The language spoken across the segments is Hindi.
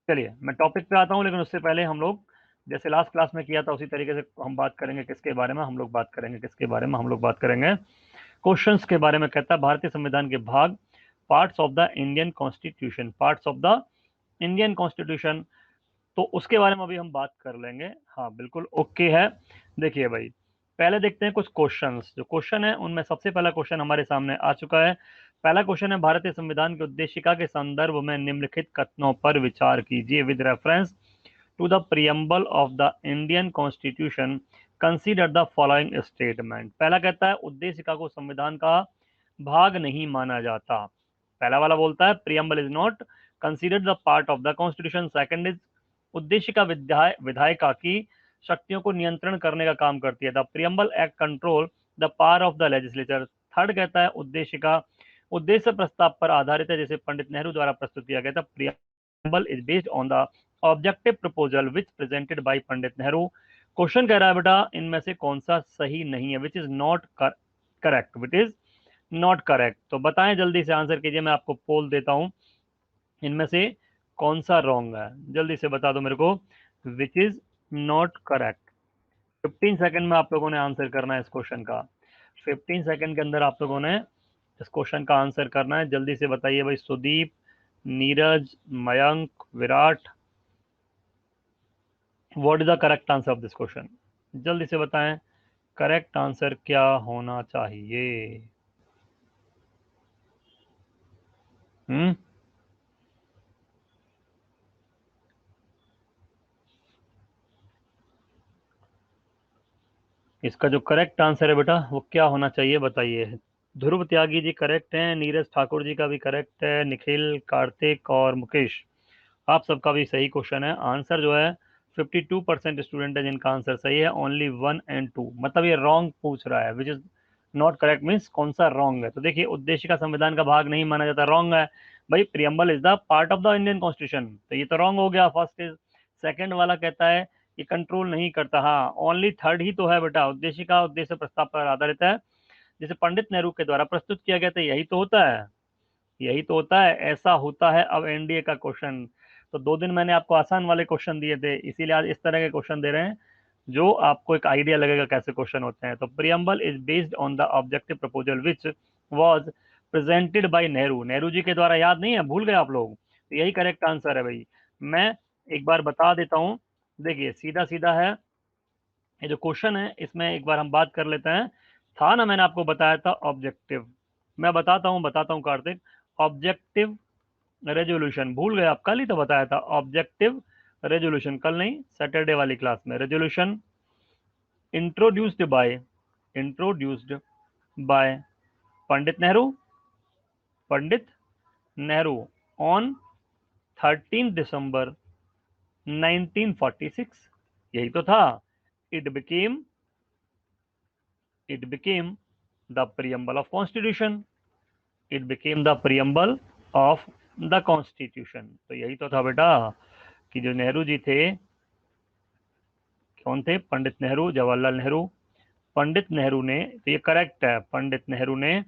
चलिए मैं टॉपिक पे आता हूँ, लेकिन उससे पहले हम लोग जैसे लास्ट क्लास में किया था उसी तरीके से हम बात करेंगे। किसके बारे में हम लोग बात करेंगे? किसके बारे में हम लोग बात करेंगे? क्वेश्चंस के बारे में। कहता है भारतीय संविधान के भाग, parts of the Indian constitution, parts of the Indian constitution, तो उसके बारे में अभी हम बात कर लेंगे। हाँ बिल्कुल ओके है। देखिए भाई, पहले देखते हैं कुछ क्वेश्चंस। जो क्वेश्चन है उनमें सबसे पहला क्वेश्चन हमारे सामने आ चुका है। पहला क्वेश्चन है, भारतीय संविधान की उद्देशिका के संदर्भ में निम्नलिखित कथनों पर विचार कीजिए with reference to the preamble of the Indian constitution consider the following statement. पहला कहता है उद्देशिका को संविधान का भाग नहीं माना जाता। पहला वाला बोलता है preamble is not considered the part of the constitution. Second is उद्देशिका विधायिका की शक्तियों को नियंत्रण करने का काम करती है। The preamble act control the power of the legislature. Third कहता है उद्देशिका उद्देश्य प्रस्ताव पर आधारित है, जैसे पंडित नेहरू द्वारा प्रस्तुत किया गया था। Preamble is based on the objective proposal which presented by Pandit Nehru. Question कह रहा है बेटा इनमें से कौन सा सही नहीं है, which is not correct, which is not correct. तो बताएं, जल्दी से आंसर कीजिए, मैं आपको पोल देता हूं। इनमें से कौन सा रॉन्ग है? जल्दी से बता दो मेरे को, which is not correct. 15 second में आप लोगों ने आंसर करना है इस क्वेश्चन का। 15 सेकंड के अंदर आप लोगों ने इस क्वेश्चन का आंसर करना है। जल्दी से बताइए भाई, Sudeep, Neeraj, Mayank, Virat, what is the correct answer of this question? जल्दी से बताएं, करेक्ट आंसर क्या होना चाहिए? हम्म इसका जो करेक्ट आंसर है बेटा वो क्या होना चाहिए बताइए। ध्रुव त्यागी जी करेक्ट हैं, नीरज ठाकुर जी का भी करेक्ट है, निखिल, कार्तिक और मुकेश, आप सबका भी सही क्वेश्चन है। आंसर जो है 52% स्टूडेंट है जिनका आंसर सही है, ओनली 1 और 2, मतलब ये रॉन्ग पूछ रहा है। Which is not correct means कौन सा रॉन्ग है? तो देखिए, उद्देश्य का संविधान का भाग नहीं माना जाता, रॉन्ग है भाई। Preamble is the part of the Indian constitution, तो ये तो रॉन्ग हो गया। First is. सेकंड वाला कहता है ये कंट्रोल नहीं करता, हाँ ओनली थर्ड ही तो है बेटा, उद्देश्य का उद्देश्य प्रस्ताव पर आधारित है, जिसे पंडित नेहरू के द्वारा प्रस्तुत किया गया था। यही तो होता है, यही तो होता है, ऐसा होता है। अब एनडीए का क्वेश्चन, तो 2 दिन मैंने आपको आसान वाले क्वेश्चन दिए थे, इसीलिए आज इस तरह के क्वेश्चन दे रहे हैं जो आपको एक आइडिया लगेगा कैसे क्वेश्चन होते हैं। तो preamble is based on the objective proposal which was presented by Nehru. Nehru ji के द्वारा, याद नहीं है, भूल गए आप लोग? तो यही करेक्ट आंसर है भाई। मैं एक बार बता देता हूं, देखिए सीधा सीधा है ये जो क्वेश्चन है, इसमें एक बार हम बात कर लेते हैं। था ना, मैंने आपको बताया था ऑब्जेक्टिव, मैं बताता हूँ कार्तिक। ऑब्जेक्टिव रेजोल्यूशन भूल गए आप? कल ही तो बताया था ऑब्जेक्टिव रेजोल्यूशन, कल नहीं सैटरडे वाली क्लास में। Resolution introduced by, introduced by Pandit Nehru, Pandit Nehru on 13 December 1946। यही तो था। It became, it became the preamble of constitution, it became the preamble of the constitution. तो यही तो था बेटा कि जो नेहरू जी थे, कौन थे? पंडित नेहरू, जवाहरलाल नेहरू। पंडित नेहरू ने, तो ये करेक्ट है, पंडित नेहरू ने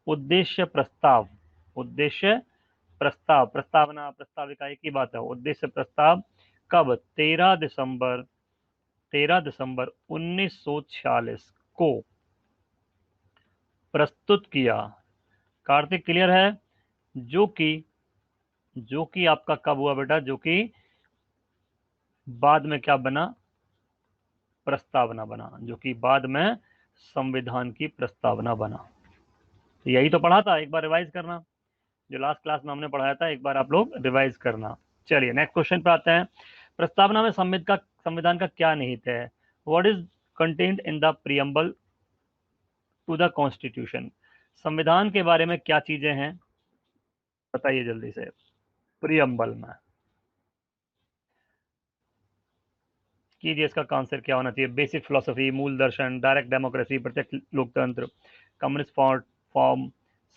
उद्देश्य प्रस्ताव, उद्देश्य प्रस्ताव, प्रस्तावना प्रस्ताविका एक ही बात है। उद्देश्य प्रस्ताव कब? 13 दिसंबर, 13 दिसंबर 1946 को प्रस्तुत किया। कार्तिक क्लियर है? जो कि, जो कि आपका कब हुआ बेटा? जो कि बाद में क्या बना? प्रस्तावना बना, जो कि बाद में संविधान की प्रस्तावना बना। तो यही तो पढ़ा था, एक बार रिवाइज करना, जो लास्ट क्लास में हमने पढ़ाया था, एक बार आप लोग रिवाइज करना। चलिए नेक्स्ट क्वेश्चन पे आते हैं। प्रस्तावना में संविधान का क्या निहित है? What is contained in the preamble to the constitution? संविधान के बारे में क्या चीजें हैं बताइए जल्दी से, प्रियम्बल में कीजिए। इसका आंसर क्या होना चाहिए? बेसिक फिलोसफी, मूल दर्शन, डायरेक्ट डेमोक्रेसी, प्रत्यक्ष लोकतंत्र, कम्युनिस्ट फॉर्म,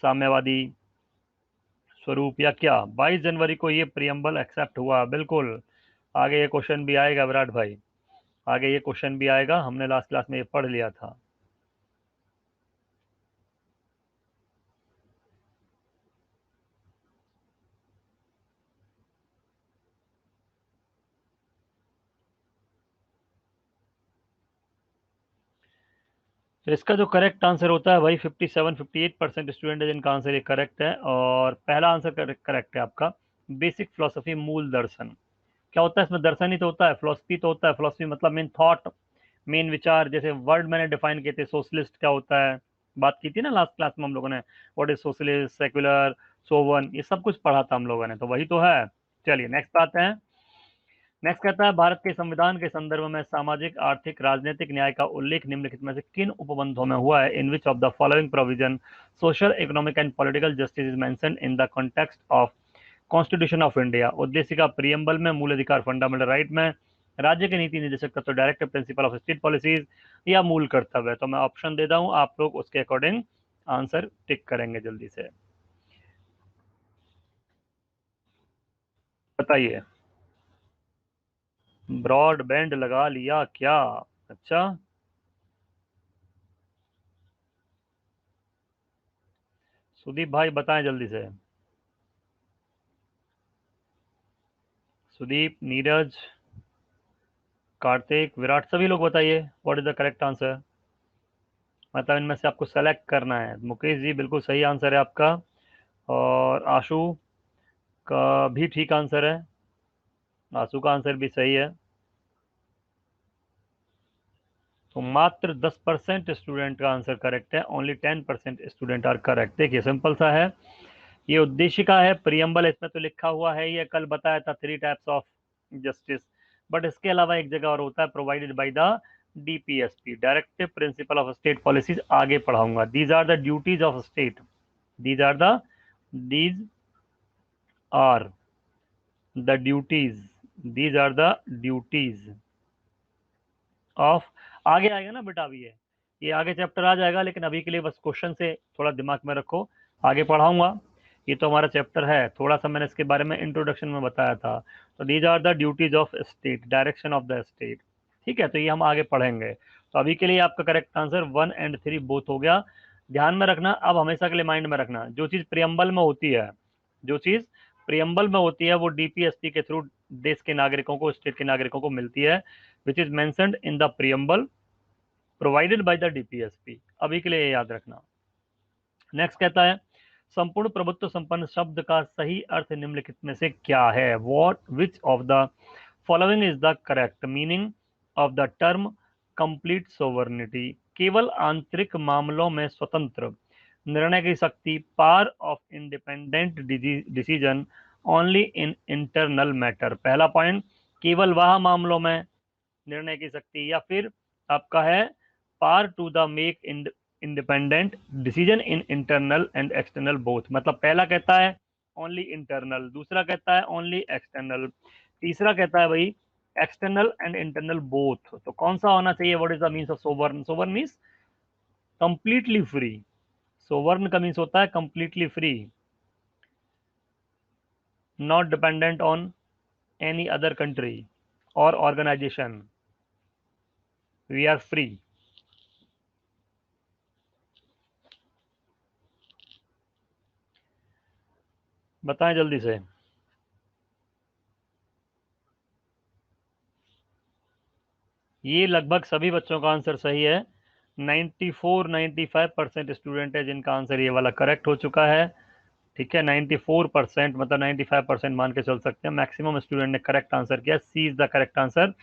साम्यवादी स्वरूप, या क्या? 22 जनवरी को ये प्रियम्बल एक्सेप्ट हुआ, बिल्कुल। आगे ये क्वेश्चन भी आएगा विराट भाई, आगे ये क्वेश्चन भी आएगा, हमने लास्ट क्लास में ये पढ़ लिया था। तो इसका जो करेक्ट आंसर होता है वही 57-58% स्टूडेंट है जिनका आंसर ये करेक्ट है। और पहला आंसर करेक्ट है आपका, बेसिक फिलोसफी मूल दर्शन। क्या होता है इसमें? दर्शन ही तो होता है, फिलोसफी तो होता है। फिलोसफी मतलब मेन थॉट, मेन विचार। जैसे वर्ड मैंने डिफाइन किए थे, सोशलिस्ट क्या होता है, बात की थी ना लास्ट क्लास में हम लोगों ने, व्हाट इज सोशलिस्ट, सेक्युलर, सोवन, ये सब कुछ पढ़ा था हम लोगों ने, तो वही तो है। चलिए नेक्स्ट आते हैं। नेक्स्ट कहता है, भारत के संविधान के संदर्भ में सामाजिक, आर्थिक, राजनीतिक न्याय का उल्लेख निम्नलिखित में से किन उपबंधों में हुआ है? In which of the following provision social, economic and political justice is mentioned in the context of constitution of India? उद्देशिका प्रियम्बल में, मूल अधिकार फंडामेंटल राइट में, राज्य के नीति निर्देशक तत्व directive principle of state policies, या मूल कर्तव्य? तो मैं ऑप्शन दे दूं, आप लोग उसके अकॉर्डिंग आंसर टिक करेंगे जल्दी से, बताइए। ब्रॉडबैंड लगा लिया क्या? अच्छा, सुदीप भाई बताएं जल्दी से। सुदीप, नीरज, कार्तिक, विराट, सभी लोग बताइए what is the correct answer. मतलब इनमें से आपको सेलेक्ट करना है। मुकेश जी बिल्कुल सही आंसर है आपका, और आशु का भी ठीक आंसर है, आशु का आंसर भी सही है। तो मात्र 10% स्टूडेंट का आंसर करेक्ट है, ओनली 10% स्टूडेंट आर करेक्ट। देखिए सिंपल सा है, ये उद्देशिका है, प्रियम्बल इसमें तो लिखा हुआ है, ये कल बताया था 3 टाइप्स ऑफ जस्टिस। बट इसके अलावा एक जगह और होता है, provided by the DPSP, directive principle of state policies, आगे पढ़ाऊंगा। These are the duties of state, these are the these are the duties, these are the duties of, आगे आएगा ना बेटा, अभी ये आगे चैप्टर आ जाएगा, लेकिन अभी के लिए बस क्वेश्चन से थोड़ा दिमाग में रखो, आगे पढ़ाऊंगा। ये तो हमारा चैप्टर है, थोड़ा सा मैंने इसके बारे में इंट्रोडक्शन में बताया था। तो these are the duties of state, direction of the state, ठीक है, तो ये हम आगे पढ़ेंगे। तो अभी के लिए आपका करेक्ट आंसर 1 और 3 बोथ हो गया। ध्यान में रखना, अब हमेशा के लिए माइंड में रखना, जो चीज प्रियम्बल में होती है, जो चीज प्रियम्बल में होती है वो डीपीएसपी के थ्रू देश के नागरिकों को, स्टेट के नागरिकों को मिलती है, which is mentioned in the preamble provided by the DPSP. अभी के लिए याद रखना। नेक्स्ट कहता है, संपूर्ण प्रभुत्व संपन्न शब्द का सही अर्थ निम्नलिखित में से क्या है? What which of the following is the correct meaning of the term complete sovereignty? केवल आंतरिक मामलों में स्वतंत्र, निर्णय की शक्ति, power of independent decision only in internal matter. पहला पॉइंट, केवल वह मामलों में निर्णय की शक्ति, या फिर आपका है power to the make independent decision in internal and external both. मतलब पहला कहता है ओनली इंटरनल, दूसरा कहता है ओनली एक्सटर्नल, तीसरा कहता है भाई एक्सटर्नल एंड इंटरनल बोथ। तो कौन सा होना चाहिए? What is the means of sovereign? Sovereign means completely free, sovereign का मीन्स होता है completely free, not dependent on any other country और ऑर्गेनाइजेशन, वी आर फ्री। बताएं जल्दी से। ये लगभग सभी बच्चों का आंसर सही है, 94-95% स्टूडेंट है जिनका आंसर ये वाला करेक्ट हो चुका है। ठीक है, 94% मतलब 95% मान के चल सकते हैं, मैक्सिमम स्टूडेंट ने करेक्ट आंसर किया। C is the correct answer,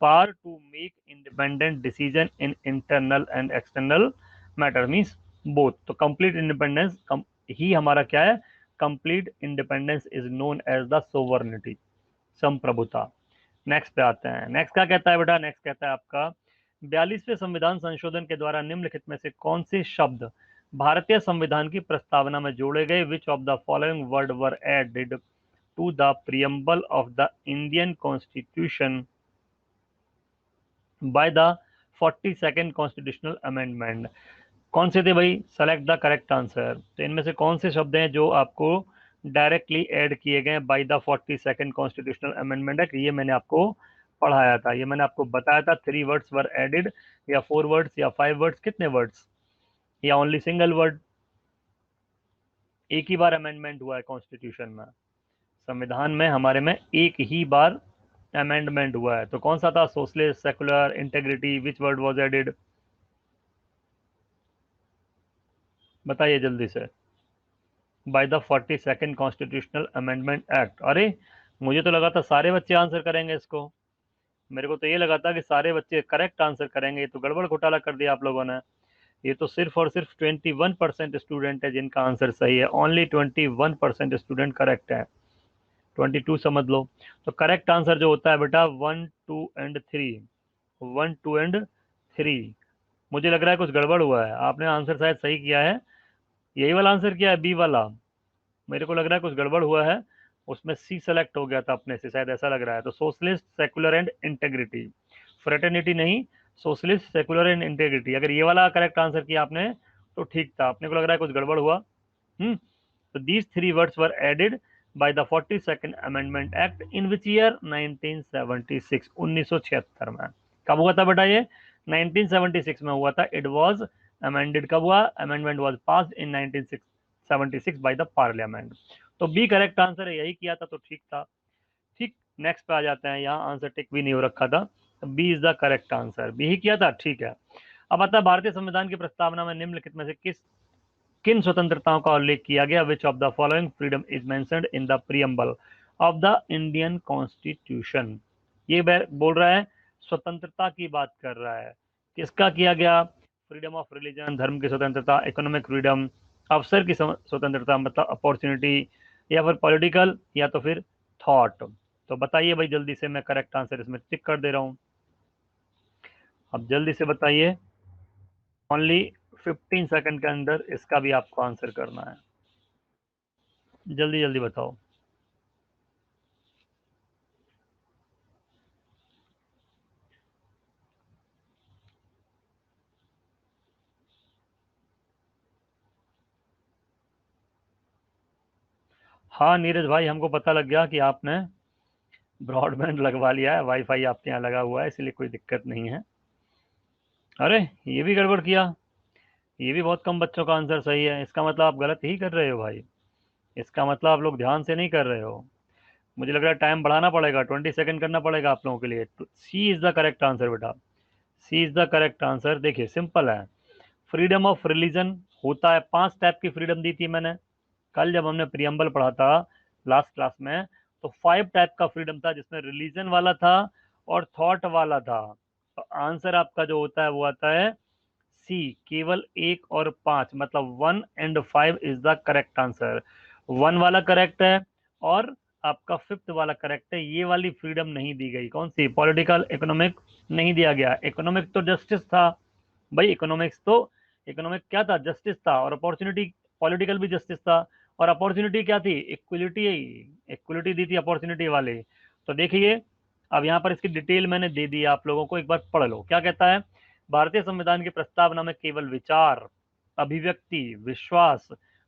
power to make independent decision in internal and external matter means both. तो कंप्लीट इंडिपेंडेंस ही हमारा क्या है? Complete independence is known as the sovereignty, संप्रभुता। नेक्स्ट पे आते हैं। नेक्स्ट क्या कहता है बेटा? नेक्स्ट कहता है आपका, 42वें संविधान संशोधन के द्वारा निम्नलिखित में से कौन से शब्द भारतीय संविधान की प्रस्तावना में जोड़े गए? Which of the following word were added to the preamble of the Indian constitution by the 42nd constitutional amendment? कौन से थे भाई? Select the correct answer. तो इनमें से कौन से शब्द हैं जो आपको डायरेक्टली ऐड किए गए bye the 42nd constitutional amendment act? ये मैंने आपको पढ़ाया था, ये मैंने आपको बताया था। 3 वर्ड्स वर एडेड, या 4 वर्ड्स, या 5 वर्ड्स, कितने वर्ड्स, या ओनली सिंगल वर्ड? एक ही बार अमेंडमेंट हुआ है कॉन्स्टिट्यूशन में, संविधान में हमारे में एक ही बार अमेंडमेंट हुआ है। तो कौन सा था? Socialist, secular, integrity, which word was added? बताइए जल्दी से। By the 42nd constitutional amendment act. अरे मुझे तो लगा था सारे बच्चे आंसर करेंगे इसको, मेरे को तो ये लगा था कि सारे बच्चे करेक्ट आंसर करेंगे। ये तो गड़बड़ घोटाला कर दिया आप लोगों ने। ये तो सिर्फ और सिर्फ 21% स्टूडेंट है जिनका आंसर सही है। ओनली 21% स्टूडेंट करेक्ट है। 22 समझ लो। तो करेक्ट आंसर जो होता है बेटा 1, 2 एंड 3। 1, 2 एंड 3। मुझे लग रहा है कुछ गड़बड़ हुआ है, आपने आंसर शायद सही किया है, यही वाला आंसर किया है, बी वाला। मेरे को लग रहा है कुछ गड़बड़ हुआ है, उसमें सी सेलेक्ट हो गया था अपने से, शायद ऐसा लग रहा है। तो socialist, secular and integrity, fraternity नहीं, सोशलिस्ट, सेकुलर एंड इंटेग्रिटी। अगर ये वाला करेक्ट आंसर किया आपने तो ठीक था, अपने को लग रहा है कुछ गड़बड़ हुआ। तो these three words were added by the 42nd Amendment Act in which year 1976, 1976 में। कब हुआ था बेटा ये? 1976 में हुआ था। इट वाज अमेंडेड कब हुआ? Amendment was passed in 1976 by the parliament. तो बी करेक्ट आंसर है, यही किया था तो ठीक था। ठीक, नेक्स्ट पे आ जाते हैं। यहाँ आंसर टिक भी नहीं हो रखा था, B is the correct answer, B ही किया था, ठीक है। अब आता है भारतीय संविधान की प्रस्तावना में निम्नलिखित में से किन स्वतंत्रताओं का उल्लेख किया गया? विच of the following freedom is mentioned in the preamble of the Indian constitution? ये बोल रहा है, स्वतंत्रता की बात कर रहा है। किसका किया गया? फ्रीडम ऑफ रिलीजन, धर्म की स्वतंत्रता, इकोनॉमिक फ्रीडम, अवसर की स्वतंत्रता मतलब अपॉर्चुनिटी, या फिर पॉलिटिकल, या तो फिर थॉट। तो बताइए भाई जल्दी से, मैं करेक्ट आंसर इसमें टिक कर दे रहा हूं। अब जल्दी से बताइए, ओनली 15 सेकंड के अंदर इसका भी आपको आंसर करना है। जल्दी जल्दी बताओ। हाँ नीरज भाई, हमको पता लग गया कि आपने ब्रॉडबैंड लगवा लिया है, वाईफाई आपके यहाँ लगा हुआ है, इसलिए कोई दिक्कत नहीं है। अरे ये भी गड़बड़ किया, ये भी बहुत कम बच्चों का आंसर सही है। इसका मतलब आप गलत ही कर रहे हो भाई, इसका मतलब आप लोग ध्यान से नहीं कर रहे हो। मुझे लग रहा है टाइम बढ़ाना पड़ेगा, 20 सेकंड करना पड़ेगा आप लोगों के लिए। सी इज द करेक्ट आंसर बेटा, सी इज द करेक्ट आंसर। देखिए सिंपल है, फ्रीडम ऑफ रिलीजन होता है, 5 टाइप की फ्रीडम दी थी मैंने कल जब हमने प्रियम्बल पढ़ा था लास्ट क्लास में। तो 5 टाइप का फ्रीडम था, जिसमें रिलीजन वाला था और थॉट वाला था। तो आंसर आपका जो होता है वो आता है सी, केवल 1 और 5, मतलब 1 and 5 is the correct answer. 1 वाला करेक्ट है और आपका 5th वाला करेक्ट है। ये वाली फ्रीडम नहीं दी गई, कौन सी? पॉलिटिकल, इकोनॉमिक नहीं दिया गया। इकोनॉमिक तो जस्टिस था भाई, इकोनॉमिक्स तो, इकोनॉमिक क्या था? जस्टिस था। और अपॉर्चुनिटी, पॉलिटिकल भी जस्टिस था। और अपॉर्चुनिटी क्या थी? इक्वलिटी, इक्वलिटी दी थी अपॉर्चुनिटी वाले। तो देखिए, अब यहाँ पर इसकी डिटेल मैंने दे दी आप लोगों को, एक बार पढ़ लो क्या कहता है। भारतीय संविधान की प्रस्तावना में केवल विचार, अभिव्यक्ति, विश्वास,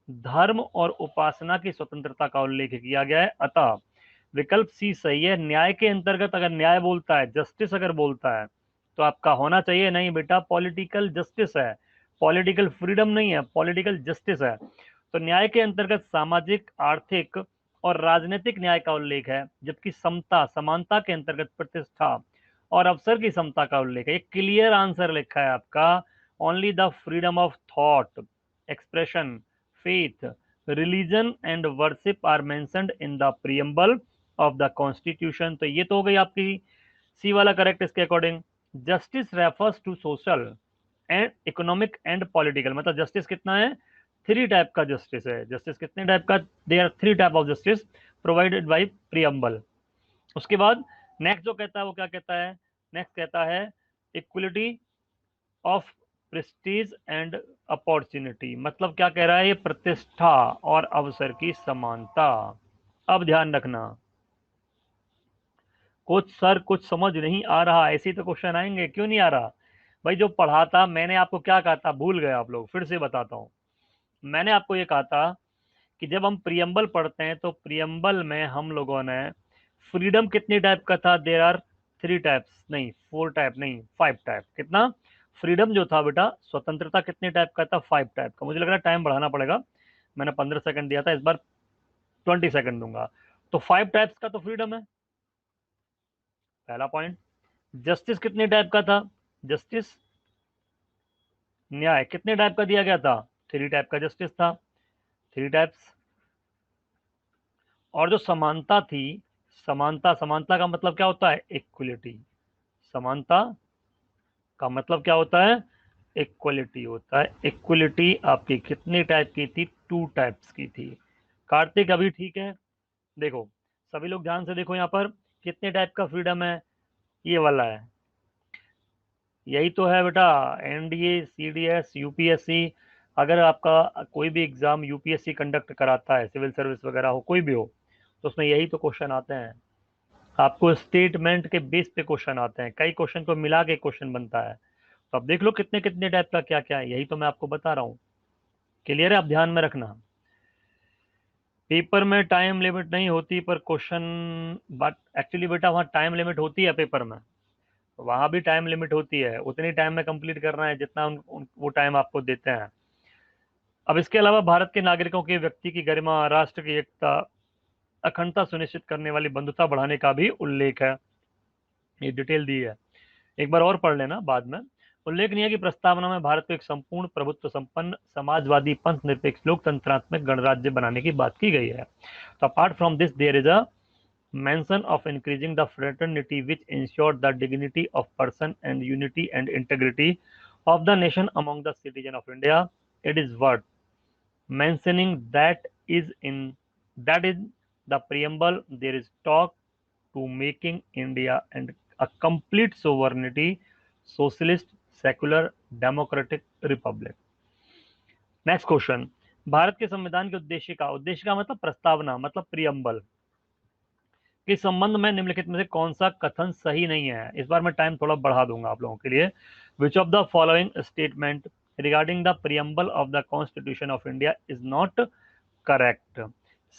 धर्म और उपासना की स्वतंत्रता का उल्लेख किया गया है। अतः विकल्प सी सही है। न्याय के अंतर्गत अगर न्याय बोलता है, जस्टिस अगर बोलता है, तो आपका होना चाहिए नहीं बेटा, पॉलिटिकल जस्टिस है, पॉलिटिकल फ्रीडम नहीं है, पॉलिटिकल जस्टिस है। तो न्याय के अंतर्गत सामाजिक, आर्थिक और राजनीतिक न्याय का उल्लेख है, जबकि समता, समानता के अंतर्गत प्रतिष्ठा और अवसर की समता का उल्लेख है। एक क्लियर आंसर लिखा है आपका, only the freedom of thought, expression, faith, religion and worship are mentioned in the preamble of the constitution. तो ये तो हो गई आपकी सी वाला करेक्ट इसके according. Justice refers to social and economic and political, मतलब जस्टिस कितना है? 3 टाइप का जस्टिस है। जस्टिस कितने टाइप का? They are 3 type of justice provided by preamble. उसके बाद नेक्स्ट जो कहता है वो क्या कहता है? नेक्स्ट कहता है equality of Prestige and opportunity, मतलब क्या कह रहा है? ये प्रतिष्ठा और अवसर की समानता। अब ध्यान रखना, कुछ सर कुछ समझ नहीं आ रहा, ऐसे तो क्वेश्चन आएंगे, क्यों नहीं आ रहा भाई? जो पढ़ा था मैंने आपको, क्या कहा था भूल गए आप लोग? फिर से बताता हूँ। मैंने आपको ये कहा था कि जब हम प्रियम्बल पढ़ते हैं तो प्रियम्बल में हम लोगों ने फ्रीडम कितनी टाइप का था? देर आर 3 टाइप्स, नहीं 4 टाइप, नहीं 5 टाइप। कितना फ्रीडम जो था बेटा, स्वतंत्रता कितने टाइप का था? 5 टाइप का। मुझे लग रहा है टाइम बढ़ाना पड़ेगा, मैंने 15 सेकंड दिया था, इस बार 20 सेकंड दूंगा। तो 5 टाइप्स का तो फ्रीडम है, पहला पॉइंट। जस्टिस कितने टाइप का था? जस्टिस, न्याय कितने टाइप का दिया गया था? 3 टाइप का जस्टिस था, 3 टाइप्स। और जो समानता थी, समानता का मतलब क्या होता है? इक्वलिटी। समानता का मतलब क्या होता है? इक्वलिटी होता है। इक्वलिटी आपकी कितनी टाइप की थी? 2 टाइप्स की थी। कार्तिक अभी ठीक है? देखो सभी लोग ध्यान से देखो, यहाँ पर कितने टाइप का फ्रीडम है? ये वाला है, यही तो है बेटा। एनडीए, सीडीएस, यूपीएससी, अगर आपका कोई भी एग्जाम यूपीएससी कंडक्ट कराता है, सिविल सर्विस वगैरह हो, कोई भी हो, तो उसमें यही तो क्वेश्चन आते हैं। आपको स्टेटमेंट के बेस पे क्वेश्चन आते हैं, कई क्वेश्चन को मिला के क्वेश्चन बनता है। तो अब देख लो कितने कितने टाइप का क्या क्या है, यही तो मैं आपको बता रहा हूँ। क्लियर है? आप ध्यान में रखना। पेपर में टाइम लिमिट नहीं होती पर क्वेश्चन, बट एक्चुअली बेटा वहाँ टाइम लिमिट होती है पेपर में, वहां भी टाइम लिमिट होती है, उतनी टाइम में कंप्लीट करना है जितना वो टाइम आपको देते हैं। अब इसके अलावा भारत के नागरिकों के व्यक्ति की गरिमा, राष्ट्र की एकता, अखंडता सुनिश्चित करने वाली बंधुता बढ़ाने का भी उल्लेख है। ये डिटेल दी है, एक बार और पढ़ लेना बाद में। उल्लेखनीय है कि प्रस्तावना में भारत को एक संपूर्ण प्रभुत्व संपन्न समाजवादी पंथ निरपेक्ष लोकतंत्रात्मक गणराज्य बनाने की बात की गई है। तो apart from this there is a mention of increasing the fraternity which ensured the dignity of person and unity and integrity of the nation among the citizen of India. It is worth mentioning that in the preamble there is talk to making India and a complete sovereignty, socialist, secular, democratic republic. Next question, Bharat के संविधान के उद्देश्य का मतलब प्रस्तावना, मतलब प्रियम्बल के संबंध में निम्नलिखित में से कौन सा कथन सही नहीं है? इस बार मैं टाइम थोड़ा बढ़ा दूंगा आप लोगों के लिए। विच of the following statement regarding the preamble of the constitution of India is not correct?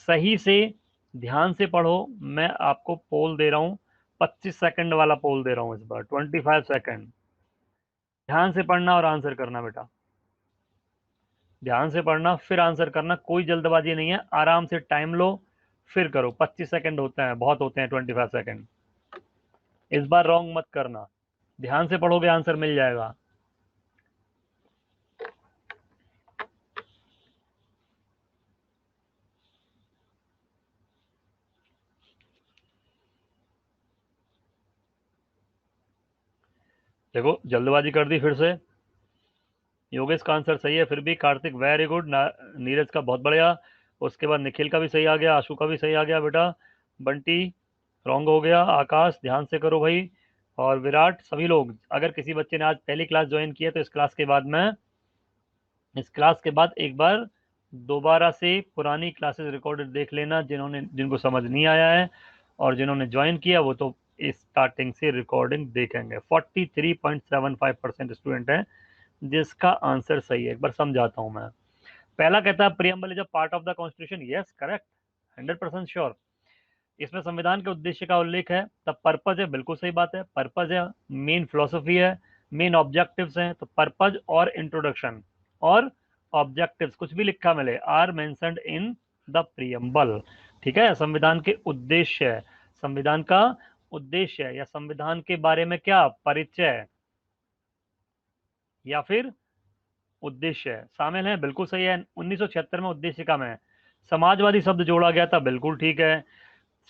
सही से ध्यान से पढ़ो, मैं आपको पोल दे रहा हूं, 25 सेकंड वाला पोल दे रहा हूं इस बार, 25 सेकंड। ध्यान से पढ़ना और आंसर करना बेटा, ध्यान से पढ़ना फिर आंसर करना, कोई जल्दबाजी नहीं है, आराम से टाइम लो फिर करो। 25 सेकंड होते हैं, बहुत होते हैं 25 सेकंड। इस बार रॉन्ग मत करना, ध्यान से पढ़ोगे आंसर मिल जाएगा। देखो जल्दबाजी कर दी फिर से। योगेश का आंसर सही है, फिर भी कार्तिक वेरी गुड, नीरज का बहुत बढ़िया, उसके बाद निखिल का भी सही आ गया, आशु का भी सही आ गया बेटा, बंटी रॉन्ग हो गया, आकाश ध्यान से करो भाई, और विराट, सभी लोग। अगर किसी बच्चे ने आज पहली क्लास ज्वाइन की है तो इस क्लास के बाद एक बार दोबारा से पुरानी क्लासेस रिकॉर्डेड देख लेना, जिनको समझ नहीं आया है और जिन्होंने ज्वाइन किया वो तो स्टार्टिंग से रिकॉर्डिंग देखेंगे। 43.75% स्टूडेंट हैं जिसका आंसर सही है। एक बार समझाता हूं मैं। पहला कहता है preamble is a part of the constitution, yes correct, 100% sure. इसमें संविधान के उद्देश्य का उल्लेख है, तब पर्पज है, बिल्कुल सही बात है, पर्पज है, मेन फिलोसफी है, मेन ऑब्जेक्टिव्स हैं, तो पर्पज और इंट्रोडक्शन और ऑब्जेक्टिव्स कुछ भी लिखा मिले are mentioned in the preamble. ठीक है, संविधान के उद्देश्य, संविधान का उद्देश्य या संविधान के बारे में क्या परिचय या फिर उद्देश्य शामिल है, बिल्कुल सही है। 1976 में उद्देशिका में समाजवादी शब्द जोड़ा गया था, बिल्कुल ठीक है।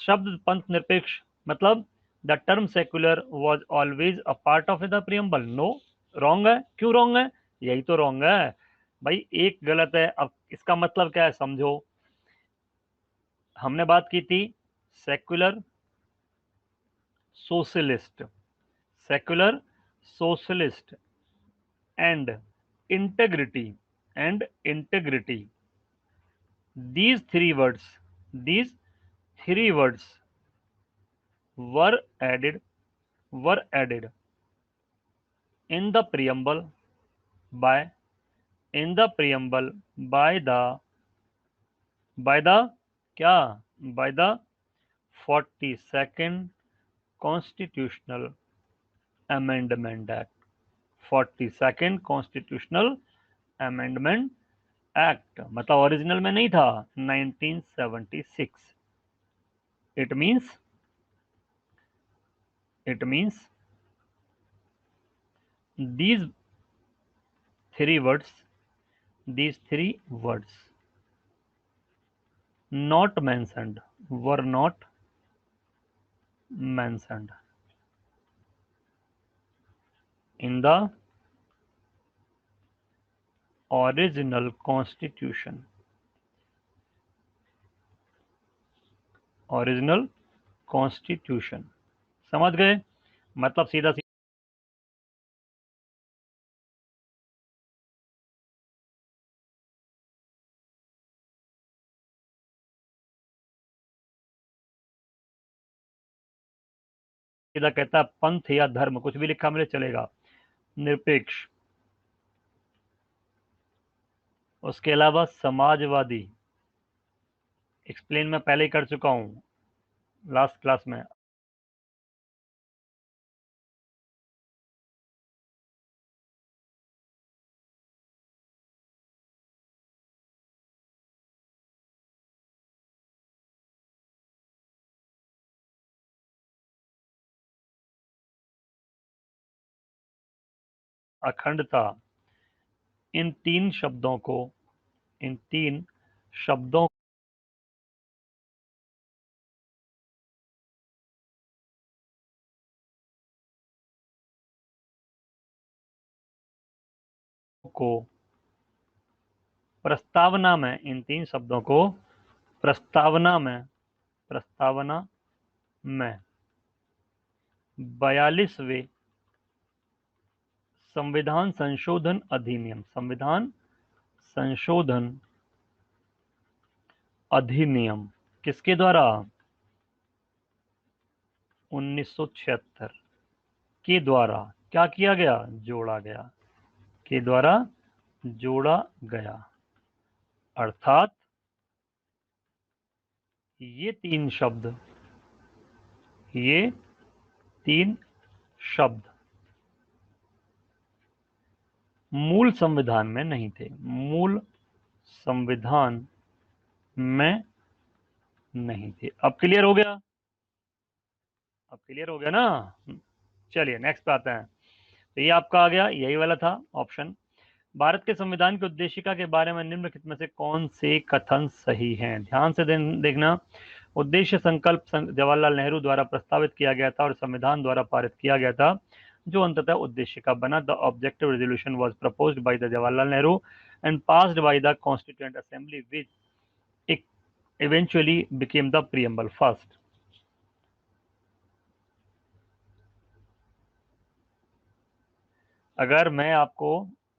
शब्द पंथ निरपेक्ष मतलब the term secular was always a part of the preamble, no, wrong है। क्यों रॉन्ग है? यही तो रॉन्ग है भाई, एक गलत है। अब इसका मतलब क्या है समझो, हमने बात की थी secular socialist, secular socialist and integrity, and integrity, these these three words were added in the preamble by by the क्या, by the 42nd constitutional amendment act, 42nd constitutional amendment act, मतलब ओरिजिनल में नहीं था, 1976। it means these three words these three words not mentioned, were not mentioned in the original constitution. Original constitution, समझ गए? मतलब सीधा सीधा कहता है पंथ या धर्म कुछ भी लिखा मिले चलेगा, निरपेक्ष। उसके अलावा समाजवादी, एक्सप्लेन मैं पहले ही कर चुका हूं लास्ट क्लास में। अखंडता, इन तीन शब्दों को प्रस्तावना में, इन तीन शब्दों को प्रस्तावना में 42वें संविधान संशोधन अधिनियम किसके द्वारा? 1976 के द्वारा क्या किया गया? जोड़ा गया, के द्वारा जोड़ा गया। अर्थात ये तीन शब्द मूल संविधान में नहीं थे, मूल संविधान में नहीं थे। अब क्लियर हो गया? अब क्लियर हो गया ना? चलिए नेक्स्ट पे आते हैं। तो ये आपका आ गया, यही वाला था ऑप्शन। भारत के संविधान की उद्देशिका के बारे में निम्नलिखित में से कौन से कथन सही हैं? ध्यान से देखना। उद्देश्य संकल्प जवाहरलाल नेहरू द्वारा प्रस्तावित किया गया था और संविधान द्वारा पारित किया गया था, जो अंततः उद्देशिका बना। The objective resolution was proposed by the Jawaharlal Nehru and passed by the constituent assembly which eventually became the preamble first. अगर मैं आपको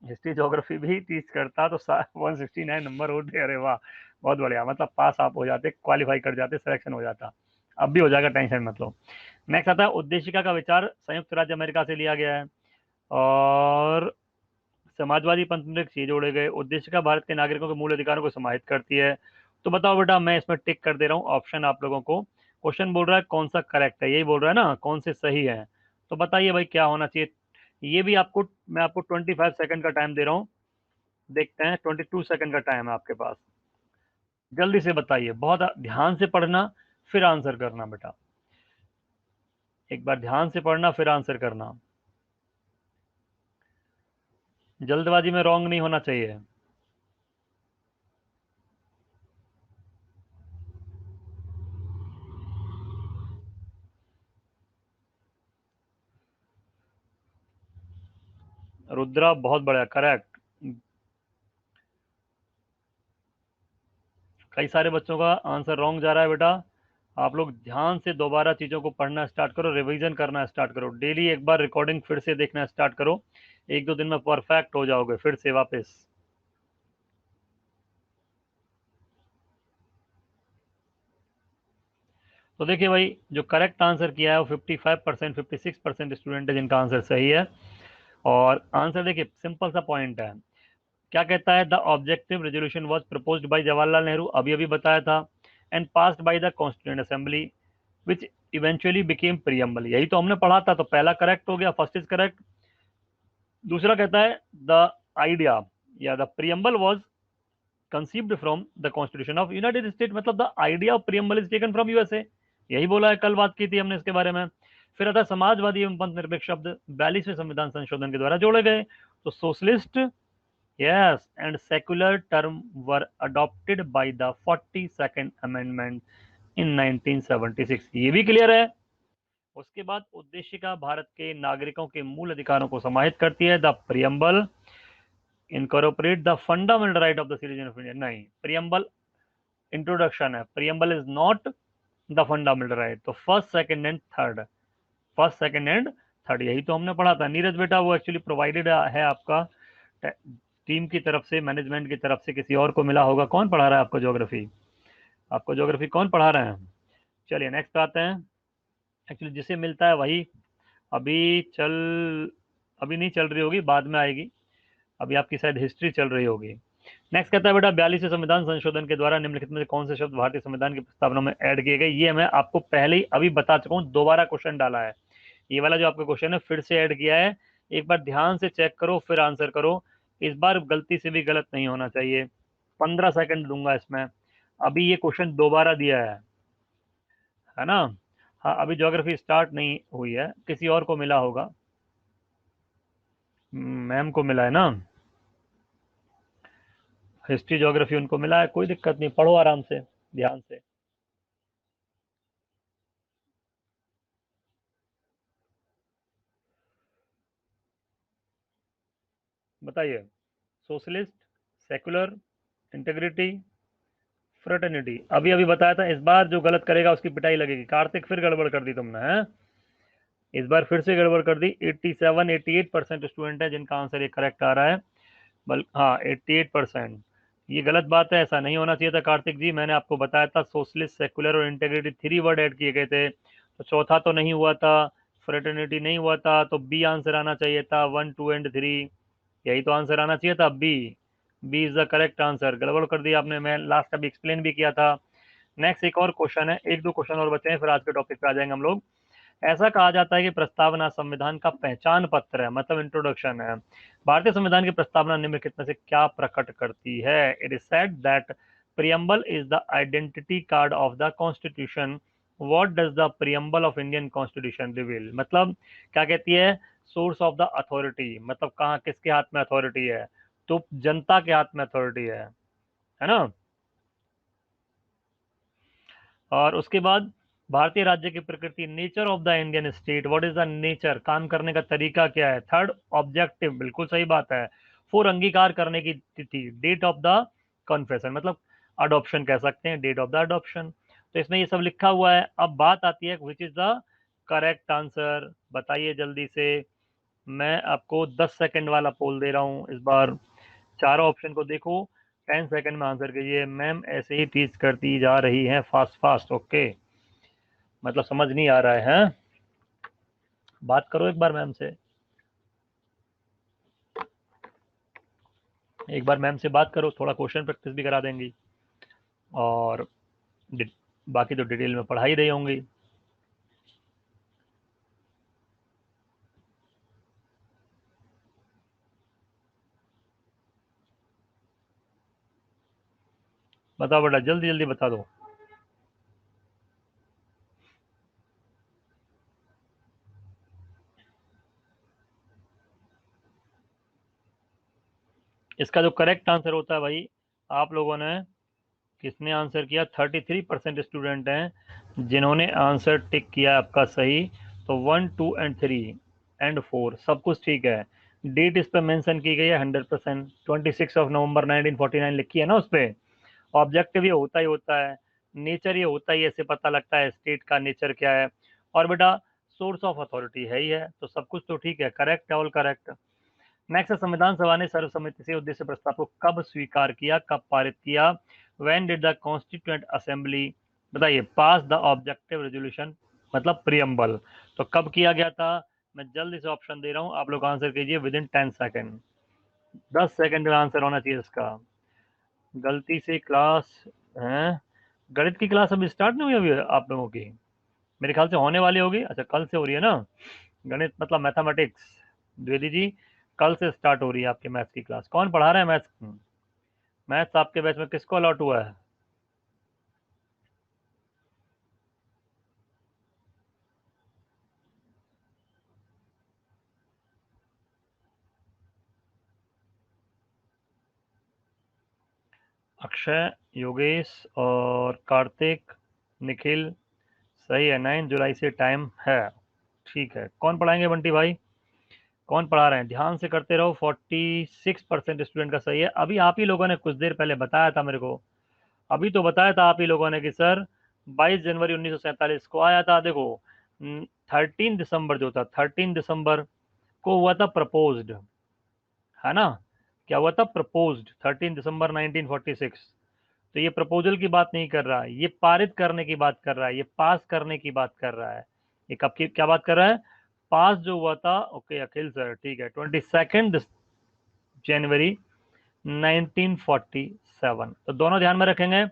हिस्ट्री ज्योग्राफी भी टीच करता तो 169 नंबर होते। अरे वाह, बहुत बढ़िया, मतलब पास आप हो जाते, क्वालिफाई कर जाते, सिलेक्शन हो जाता। अब भी हो जाएगा, टेंशन मत लो। नेक्स्ट आता है, उद्देशिका का विचार संयुक्त राज्य अमेरिका से लिया गया है और समाजवादी पंथ में चीज जोड़े गए। उद्देशिका भारत के नागरिकों के मूल अधिकारों को समाहित करती है। तो बताओ बेटा, मैं इसमें टिक कर दे रहा हूँ ऑप्शन आप लोगों को। क्वेश्चन बोल रहा है कौन सा करेक्ट है, यही बोल रहा है ना, कौन से सही है। तो बताइए भाई क्या होना चाहिए। ये भी आपको, मैं आपको 25 सेकंड का टाइम दे रहा हूँ। देखते हैं, 22 सेकंड का टाइम है आपके पास। जल्दी से बताइए, बहुत ध्यान से पढ़ना फिर आंसर करना बेटा। एक बार ध्यान से पढ़ना फिर आंसर करना, जल्दबाजी में रॉन्ग नहीं होना चाहिए। रुद्रा बहुत बढ़िया, करेक्ट। कई सारे बच्चों का आंसर रॉन्ग जा रहा है बेटा। आप लोग ध्यान से दोबारा चीज़ों को पढ़ना स्टार्ट करो, रिवीजन करना स्टार्ट करो, डेली एक बार रिकॉर्डिंग फिर से देखना स्टार्ट करो। 1-2 दिन में परफेक्ट हो जाओगे फिर से वापस। तो देखिए भाई, जो करेक्ट आंसर किया है वो 55%, 56% स्टूडेंट है जिनका आंसर सही है। और आंसर देखिए, सिंपल सा पॉइंट है। क्या कहता है? The objective resolution was proposed by Jawaharlal Nehru, अभी अभी बताया था, and passed by the constituent assembly which eventually became preamble. यही तो हमने पढ़ा था, तो पहला करेक्ट हो गया, फर्स्ट इज करेक्ट। दूसरा कहता है द आइडिया या the preamble was conceived from the constitution of United State, मतलब the idea of preamble is taken from USA. यही बोला है, कल बात की थी हमने इसके बारे में। फिर आता समाजवादी एवं पंथ निरपेक्ष शब्द 42वें संविधान संशोधन के द्वारा जोड़े गए। तो socialist Yes, and secular term were adopted by the 42nd Amendment in 1976. ये भी क्लियर है। उसके बाद उद्देशिका भारत के नागरिकों के मूल अधिकारों को समाहित करती है। The preamble incorporate the fundamental right of the citizen of India. नहीं, प्रियम्बल इंट्रोडक्शन है, preamble is not the fundamental right. तो first, second and third, first second and third, यही तो हमने पढ़ा था नीरज बेटा। वो एक्चुअली प्रोवाइडेड है आपका टीम की तरफ से, मैनेजमेंट की तरफ से, किसी और को मिला होगा। कौन पढ़ा रहा है आपको ज्योग्राफी? आपको ज्योग्राफी कौन पढ़ा रहे हैं? चलिए नेक्स्ट आते हैं। एक्चुअली जिसे मिलता है वही अभी चल अभी नहीं चल रही होगी, बाद में आएगी। अभी आपकी शायद हिस्ट्री चल रही होगी। नेक्स्ट कहता है बेटा 42वें संविधान संशोधन के द्वारा निम्नलिखित में से कौन से शब्द भारतीय संविधान की प्रस्तावना में ऐड किए गए? ये मैं आपको पहले ही अभी बता चुका हूँ, दोबारा क्वेश्चन डाला है। ये वाला जो आपका क्वेश्चन है फिर से ऐड किया है। एक बार ध्यान से चेक करो फिर आंसर करो। इस बार गलती से भी गलत नहीं होना चाहिए। 15 सेकंड दूंगा इसमें। अभी ये क्वेश्चन दोबारा दिया है ना? हाँ, अभी ज्योग्राफी स्टार्ट नहीं हुई है, किसी और को मिला होगा। मैम को मिला है ना? हिस्ट्री ज्योग्राफी उनको मिला है, कोई दिक्कत नहीं, पढ़ो आराम से, ध्यान से। बताइए। Socialist, secular, integrity, fraternity. अभी अभी बताया था, इस बार जो गलत करेगा उसकी पिटाई लगेगी। कार्तिक फिर गड़बड़ कर दी तुमने, हैं? इस बार फिर से गड़बड़ कर दी। 87-88% स्टूडेंट है जिनका आंसर ये करेक्ट आ रहा है। हाँ, 88%। ये गलत बात है, ऐसा नहीं होना चाहिए था कार्तिक जी। मैंने आपको बताया था सोशलिस्ट, सेकुलर और इंटेग्रिटी 3 वर्ड ऐड किए गए थे, तो चौथा तो नहीं हुआ था, फ्रेटर्निटी नहीं हुआ था, तो बी आंसर आना चाहिए था, 1, 2 एंड 3। यही तो आंसर आना चाहिए था, B. B is the correct answer. गड़बड़ कर दिया आपने, मैं लास्ट अभी एक्सप्लेन भी किया था। नेक्स्ट एक और क्वेश्चन है, एक दो क्वेश्चन और बचे हैं, फिर आज के टॉपिक पे आ जाएंगे हम लोग। ऐसा कहा जाता है कि प्रस्तावना संविधान का पहचान पत्र है, मतलब इंट्रोडक्शन है। भारतीय संविधान की प्रस्तावना निम्नलिखित में से क्या प्रकट करती है? It is said that preamble is the identity card of the constitution. What does the preamble of Indian constitution reveal? मतलब क्या कहती है? सोर्स ऑफ द अथॉरिटी, मतलब कहाँ किसके हाथ में अथॉरिटी है? तो जनता के हाथ में अथॉरिटी है ना? और उसके बाद भारतीय राज्य की प्रकृति, nature of the Indian state, what is the nature, काम करने का तरीका क्या है? थर्ड, ऑब्जेक्टिव, बिल्कुल सही बात है। फोर, अंगीकार करने की तिथि, डेट ऑफ द कन्फेशन, मतलब अडॉप्शन कह सकते हैं, डेट ऑफ द अडॉप्शन। तो इसमें ये सब लिखा हुआ है। अब बात आती है which is the correct answer, बताइए जल्दी से। मैं आपको 10 सेकंड वाला पोल दे रहा हूँ इस बार। चारों ऑप्शन को देखो, 10 सेकंड में आंसर कीजिए। मैम ऐसे ही टीच करती जा रही हैं फास्ट फास्ट, ओके? मतलब समझ नहीं आ रहा है, हैं? बात करो एक बार मैम से, एक बार मैम से बात करो, थोड़ा क्वेश्चन प्रैक्टिस भी करा देंगी। और बाकी तो डिटेल में पढ़ा ही रही होंगी। बताओ बेटा, जल्दी जल्दी बता दो। इसका जो करेक्ट आंसर होता है भाई, आप लोगों ने, किसने आंसर किया? 33% स्टूडेंट हैं जिन्होंने आंसर टिक किया आपका सही। तो 1, 2 एंड 3 एंड 4 सब कुछ ठीक है। डेट इस पर मेंशन की गई है 100%, 26 नवंबर 1949 लिखी है ना उस पर। ऑब्जेक्टिव ये होता ही होता है, नेचर ये होता ही, ऐसे पता लगता है स्टेट का नेचर क्या है। और बेटा सोर्स ऑफ अथॉरिटी है ही है, तो सब कुछ तो ठीक है, करेक्ट है, ऑल करेक्ट। नेक्स्ट, संविधान सभा ने सर्वसम्मति से उद्देश्य प्रस्ताव को कब स्वीकार किया, कब पारित किया? When did the constituent assembly, बताइए, पास द ऑब्जेक्टिव रेजोल्यूशन, मतलब प्रियम्बल। तो कब किया गया था? मैं जल्दी से ऑप्शन दे रहा हूं, आप लोग आंसर कीजिए विद इन 10 सेकेंड। 10 सेकेंड में आंसर होना चाहिए इसका। गलती से क्लास है, गणित की क्लास अभी स्टार्ट नहीं हुई अभी आप लोगों की? मेरे ख्याल से होने वाली होगी। अच्छा, कल से हो रही है ना? गणित मतलब मैथमेटिक्स, द्विवेदी जी, कल से स्टार्ट हो रही है आपके मैथ्स की क्लास। कौन पढ़ा रहा है मैथ्स? मैथ्स आपके बैच में किसको अलॉट हुआ है? अक्षय, योगेश और कार्तिक, निखिल, सही है। 9 जुलाई से टाइम है। ठीक है, कौन पढ़ाएंगे बंटी भाई? कौन पढ़ा रहे हैं? ध्यान से करते रहो। 46% स्टूडेंट का सही है। अभी आप ही लोगों ने कुछ देर पहले बताया था मेरे को, अभी तो बताया था आप ही लोगों ने कि सर 22 जनवरी 1947 को आया था। देखो 13 दिसंबर जो था, 13 दिसंबर को हुआ था प्रपोज्ड, है ना? क्या हुआ था? Proposed 13 December 1946। तो ये प्रपोजल की बात नहीं कर रहा है, ये पारित करने की बात कर रहा है, ये पास करने की बात कर रहा है। ये कब की क्या बात कर रहा है? पास जो हुआ था। ओके अखिल सर, ठीक है। 22 जनवरी 1947। तो दोनों ध्यान में रखेंगे।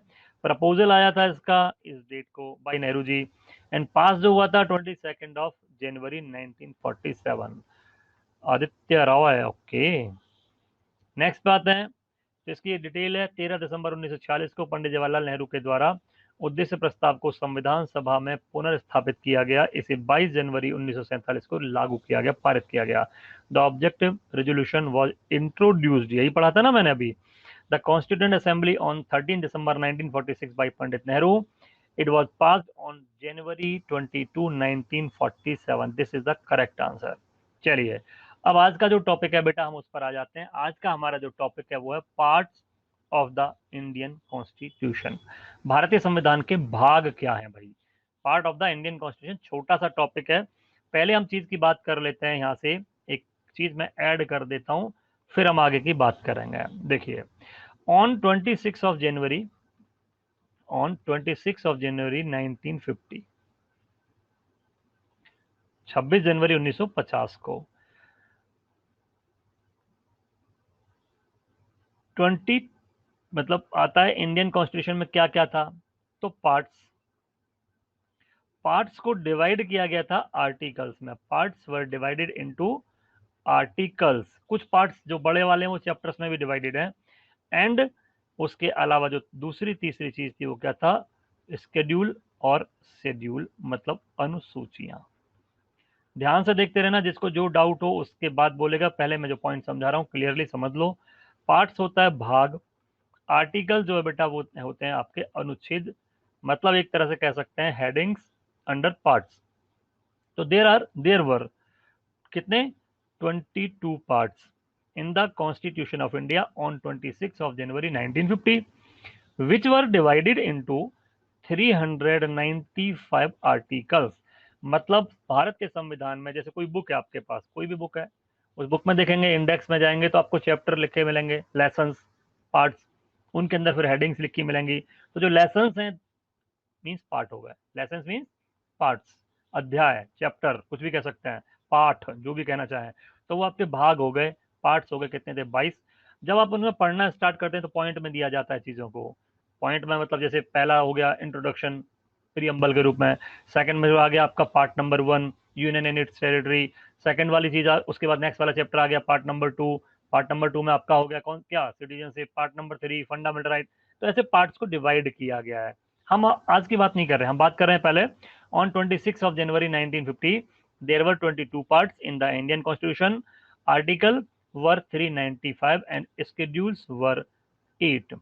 प्रपोजल आया था इसका इस डेट को बाय नेहरू जी, एंड पास जो हुआ था 22 जनवरी 1947। आदित्य राव है। ओके, नेक्स्ट बात है, तो इसकी डिटेल है। 13 दिसंबर 1946 को पंडित जवाहरलाल नेहरू के द्वारा उद्देश्य प्रस्ताव को संविधान सभा में पुनर्स्थापित किया गया। इसे 22 जनवरी 1947 को लागू किया गया, पारित किया गया। The objective resolution was introduced, यही पढ़ा था ना मैंने अभी। The constituent assembly on 13 December 1946 by Pandit Nehru. It was passed on January 22, 1947. This is the correct answer. चलिए, अब आज का जो टॉपिक है बेटा, हम उस पर आ जाते हैं। आज का हमारा जो टॉपिक है वो है parts of the Indian constitution. भारतीय संविधान के भाग क्या है भाई? Part of the Indian constitution, छोटा सा टॉपिक है। पहले हम चीज की बात कर लेते हैं, यहाँ से एक चीज मैं ऐड कर देता हूं, फिर हम आगे की बात करेंगे। देखिए, ऑन 26 ऑफ जनवरी 1950, 26 जनवरी 1950 को 20 मतलब आता है इंडियन कॉन्स्टिट्यूशन में क्या क्या था? तो पार्ट्स, पार्ट्स को डिवाइड किया गया था आर्टिकल्स में। Parts were divided into articles. कुछ पार्ट्स जो बड़े वाले हैं वो चैप्टर्स में भी डिवाइडेड है। एंड उसके अलावा जो दूसरी तीसरी चीज थी वो क्या था? स्केड्यूल और शेड्यूल, मतलब अनुसूचियां। ध्यान से देखते रहना, जिसको जो डाउट हो उसके बाद बोलेगा। पहले मैं जो पॉइंट समझा रहा हूँ क्लियरली समझ लो। पार्ट्स होता है भाग, आर्टिकल जो है बेटा वो होते हैं आपके अनुच्छेद, मतलब एक तरह से कह सकते हैं हेडिंग्स अंडर पार्ट्स। तो देर वर कितने? 22 parts in the constitution of India on 26 of January 1950, which were divided into 395 articles. मतलब भारत के संविधान में, जैसे कोई बुक है आपके पास, कोई भी बुक है, उस बुक में देखेंगे, इंडेक्स में जाएंगे तो आपको चैप्टर लिखे मिलेंगे, लेसन्स, पार्ट्स, उनके अंदर फिर हेडिंग्स लिखी मिलेंगी। तो जो लेसन्स हैं मीन्स पार्ट हो गए, लेसन्स मीन्स पार्ट्स, अध्याय, चैप्टर, कुछ भी कह सकते हैं, पाठ, जो भी कहना चाहें। तो वो आपके भाग हो गए, पार्ट्स हो गए। कितने थे? 22। जब आप उनमें पढ़ना स्टार्ट करते हैं तो पॉइंट में दिया जाता है चीज़ों को। पॉइंट में मतलब जैसे पहला हो गया इंट्रोडक्शन, प्रीअम्बल के रूप में। सेकंड में जो आ गया आपका part number 1, union and it's territory. Second वाली चीज उसके बाद नेक्स्ट वाला चैप्टर आ गया पार्ट नंबर 2। पार्ट नंबर 2 में आपका हो गया कौन क्या? Citizenship. Part number 3 fundamental right. तो ऐसे पार्ट्स को डिवाइड किया गया है। हम आज की बात नहीं कर रहे, हम बात कर रहे हैं पहले on 26 of January 1950 there were 22 parts in the Indian constitution. Article were 395 and schedules were 8।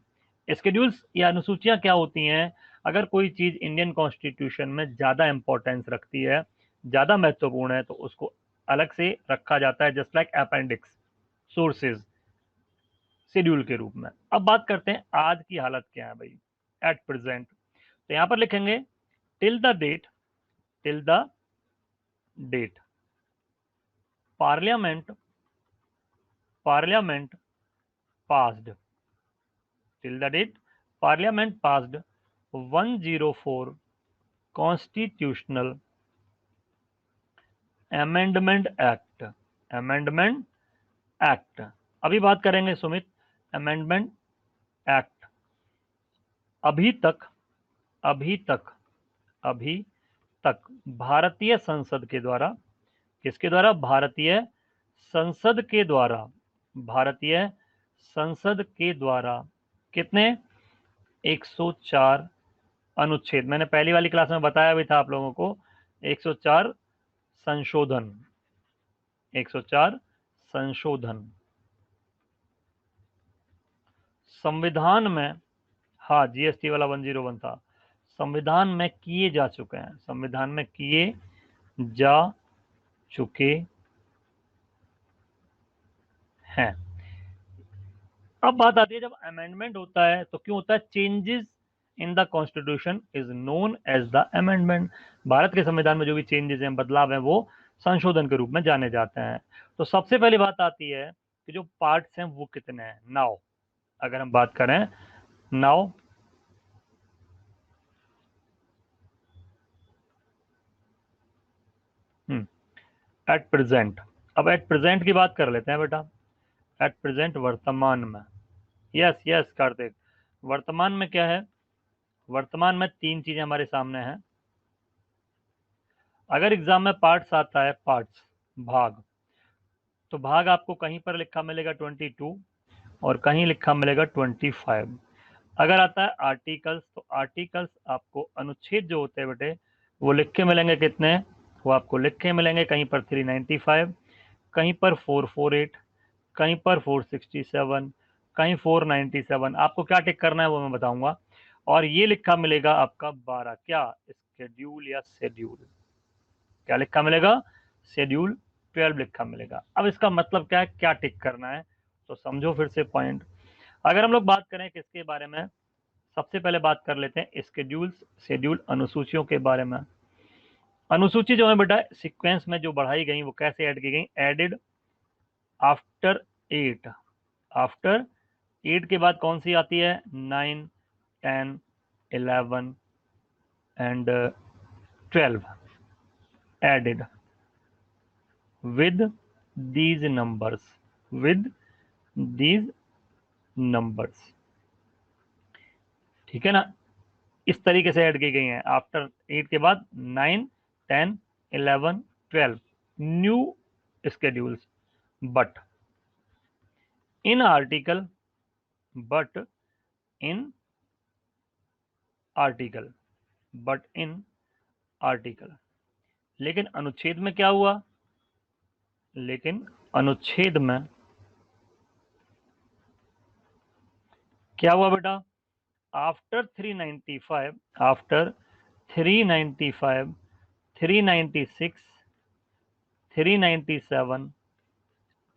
Schedules या अनुसूचियां क्या होती हैं? अगर कोई चीज इंडियन कॉन्स्टिट्यूशन में ज्यादा इंपॉर्टेंस रखती है, ज्यादा महत्वपूर्ण है, तो उसको अलग से रखा जाता है, just like appendix, sources, schedule के रूप में। अब बात करते हैं आज की हालत क्या है भाई, एट प्रेजेंट। तो यहां पर लिखेंगे till the date, till the date parliament, parliament passed, till the date parliament passed 104 constitutional amendment act, amendment act. अभी बात करेंगे सुमित, अमेंडमेंट एक्ट। अभी तक, अभी तक, अभी तक भारतीय संसद के द्वारा, किसके द्वारा? भारतीय संसद के द्वारा, भारतीय संसद के द्वारा कितने? 104 अनुच्छेद, मैंने पहली वाली क्लास में बताया भी था आप लोगों को। 104 संशोधन, 104 संशोधन संविधान में हाँ, जीएसटी वाला 101 था। संविधान में किए जा चुके हैं, संविधान में किए जा चुके हैं। अब बात आती है जब अमेंडमेंट होता है तो क्यों होता है? Changes in the constitution is known as the amendment. Bharat के संविधान में जो भी चेंजेस हैं, बदलाव हैं, वो संशोधन के रूप में जाने जाते हैं। तो सबसे पहली बात आती है कि जो पार्ट्स हैं वो कितने हैं। नाउ अगर हम बात करें, नाउ एट प्रेजेंट, अब एट प्रेजेंट की बात कर लेते हैं बेटा। एट प्रेजेंट, वर्तमान में। यस यस कार्तिक, वर्तमान में क्या है? वर्तमान में तीन चीजें हमारे सामने हैं। अगर एग्जाम में पार्ट्स आता है, पार्ट्स, भाग, तो भाग आपको कहीं पर लिखा मिलेगा 22 और कहीं लिखा मिलेगा 25। अगर आता है आर्टिकल्स, तो आर्टिकल्स आपको अनुच्छेद जो होते हैं बेटे वो लिख के मिलेंगे। कितने? वो आपको लिख के मिलेंगे कहीं पर 395, कहीं पर 448, कहीं पर 467, कहीं 497। आपको क्या टिक करना है वो मैं बताऊंगा। और ये लिखा मिलेगा आपका 12, क्या? स्केड्यूल या शेड्यूल। क्या लिखा मिलेगा? शेड्यूल 12 लिखा मिलेगा। अब इसका मतलब क्या है, क्या टिक करना है? तो समझो फिर से पॉइंट। अगर हम लोग बात करें किसके बारे में, सबसे पहले बात कर लेते हैं स्केड्यूल्स, शेड्यूल, अनुसूचियों के बारे में। अनुसूची जो है बेटा सीक्वेंस में जो बढ़ाई गई वो कैसे ऐड की गई? Added after 8। आफ्टर 8 के बाद कौन सी आती है? 9, 10, 11 and 12 added with these numbers, with these numbers। ठीक है ना? इस तरीके से ऐड की गई हैं। आफ्टर 8 के बाद 9, 10, 11, 12 new schedules. But in article, but in article, but in article. लेकिन अनुच्छेद में क्या हुआ? लेकिन अनुच्छेद में क्या हुआ बेटा? After 395, after 395, 396, 397,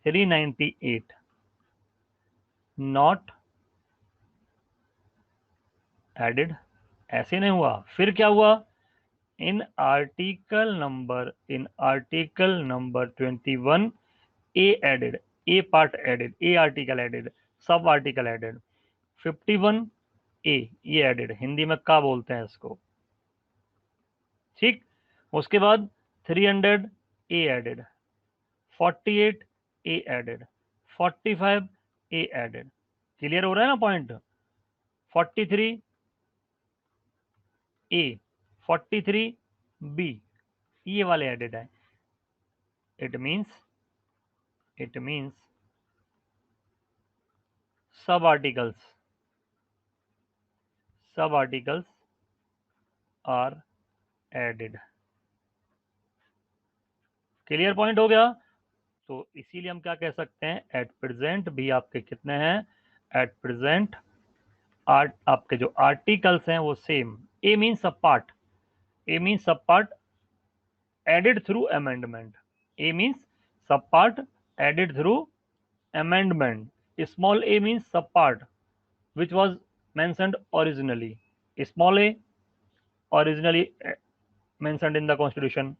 398 not added. ऐसे नहीं हुआ, फिर क्या हुआ? In article number, in article number 21 A added, a part added, a article added, sub article added. 51 A, ये एडेड, हिंदी में का बोलते हैं इसको। ठीक, उसके बाद 300 ए एडेड, 48 ए एडेड, 45 ए एडेड। क्लियर हो रहा है ना पॉइंट? 43 ए, 43 बी, ये वाले एडेड है। It means, it means sub articles, sub articles are added. Clear point हो गया? तो इसीलिए हम क्या कह सकते हैं, एट प्रेजेंट भी आपके कितने हैं? एट प्रेजेंट आपके जो आर्टिकल्स हैं वो same. A mean sub part, A mean sub part added through amendment, A means sub part added through amendment. Small a means subpart which was mentioned originally. Small a originally mentioned in the constitution.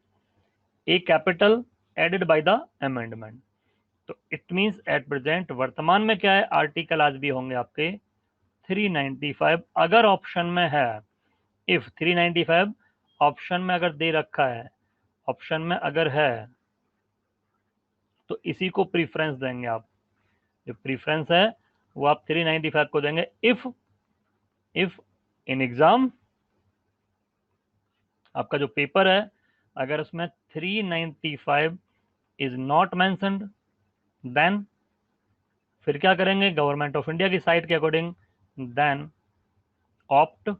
A capital added by the amendment. तो इट मीन्स एट प्रेजेंट वर्तमान में क्या है? आर्टिकल आज भी होंगे आपके 395 अगर ऑप्शन में है। इफ 395 ऑप्शन में अगर दे रखा है, ऑप्शन में अगर है तो इसी को प्रीफरेंस देंगे आप। जो प्रीफरेंस है वो आप 395 को देंगे। इफ इन एग्जाम आपका जो पेपर है अगर उसमें 395 इज नॉट मेंशनड, देन फिर क्या करेंगे? गवर्नमेंट ऑफ इंडिया की साइट के अकॉर्डिंग देन ऑप्ट,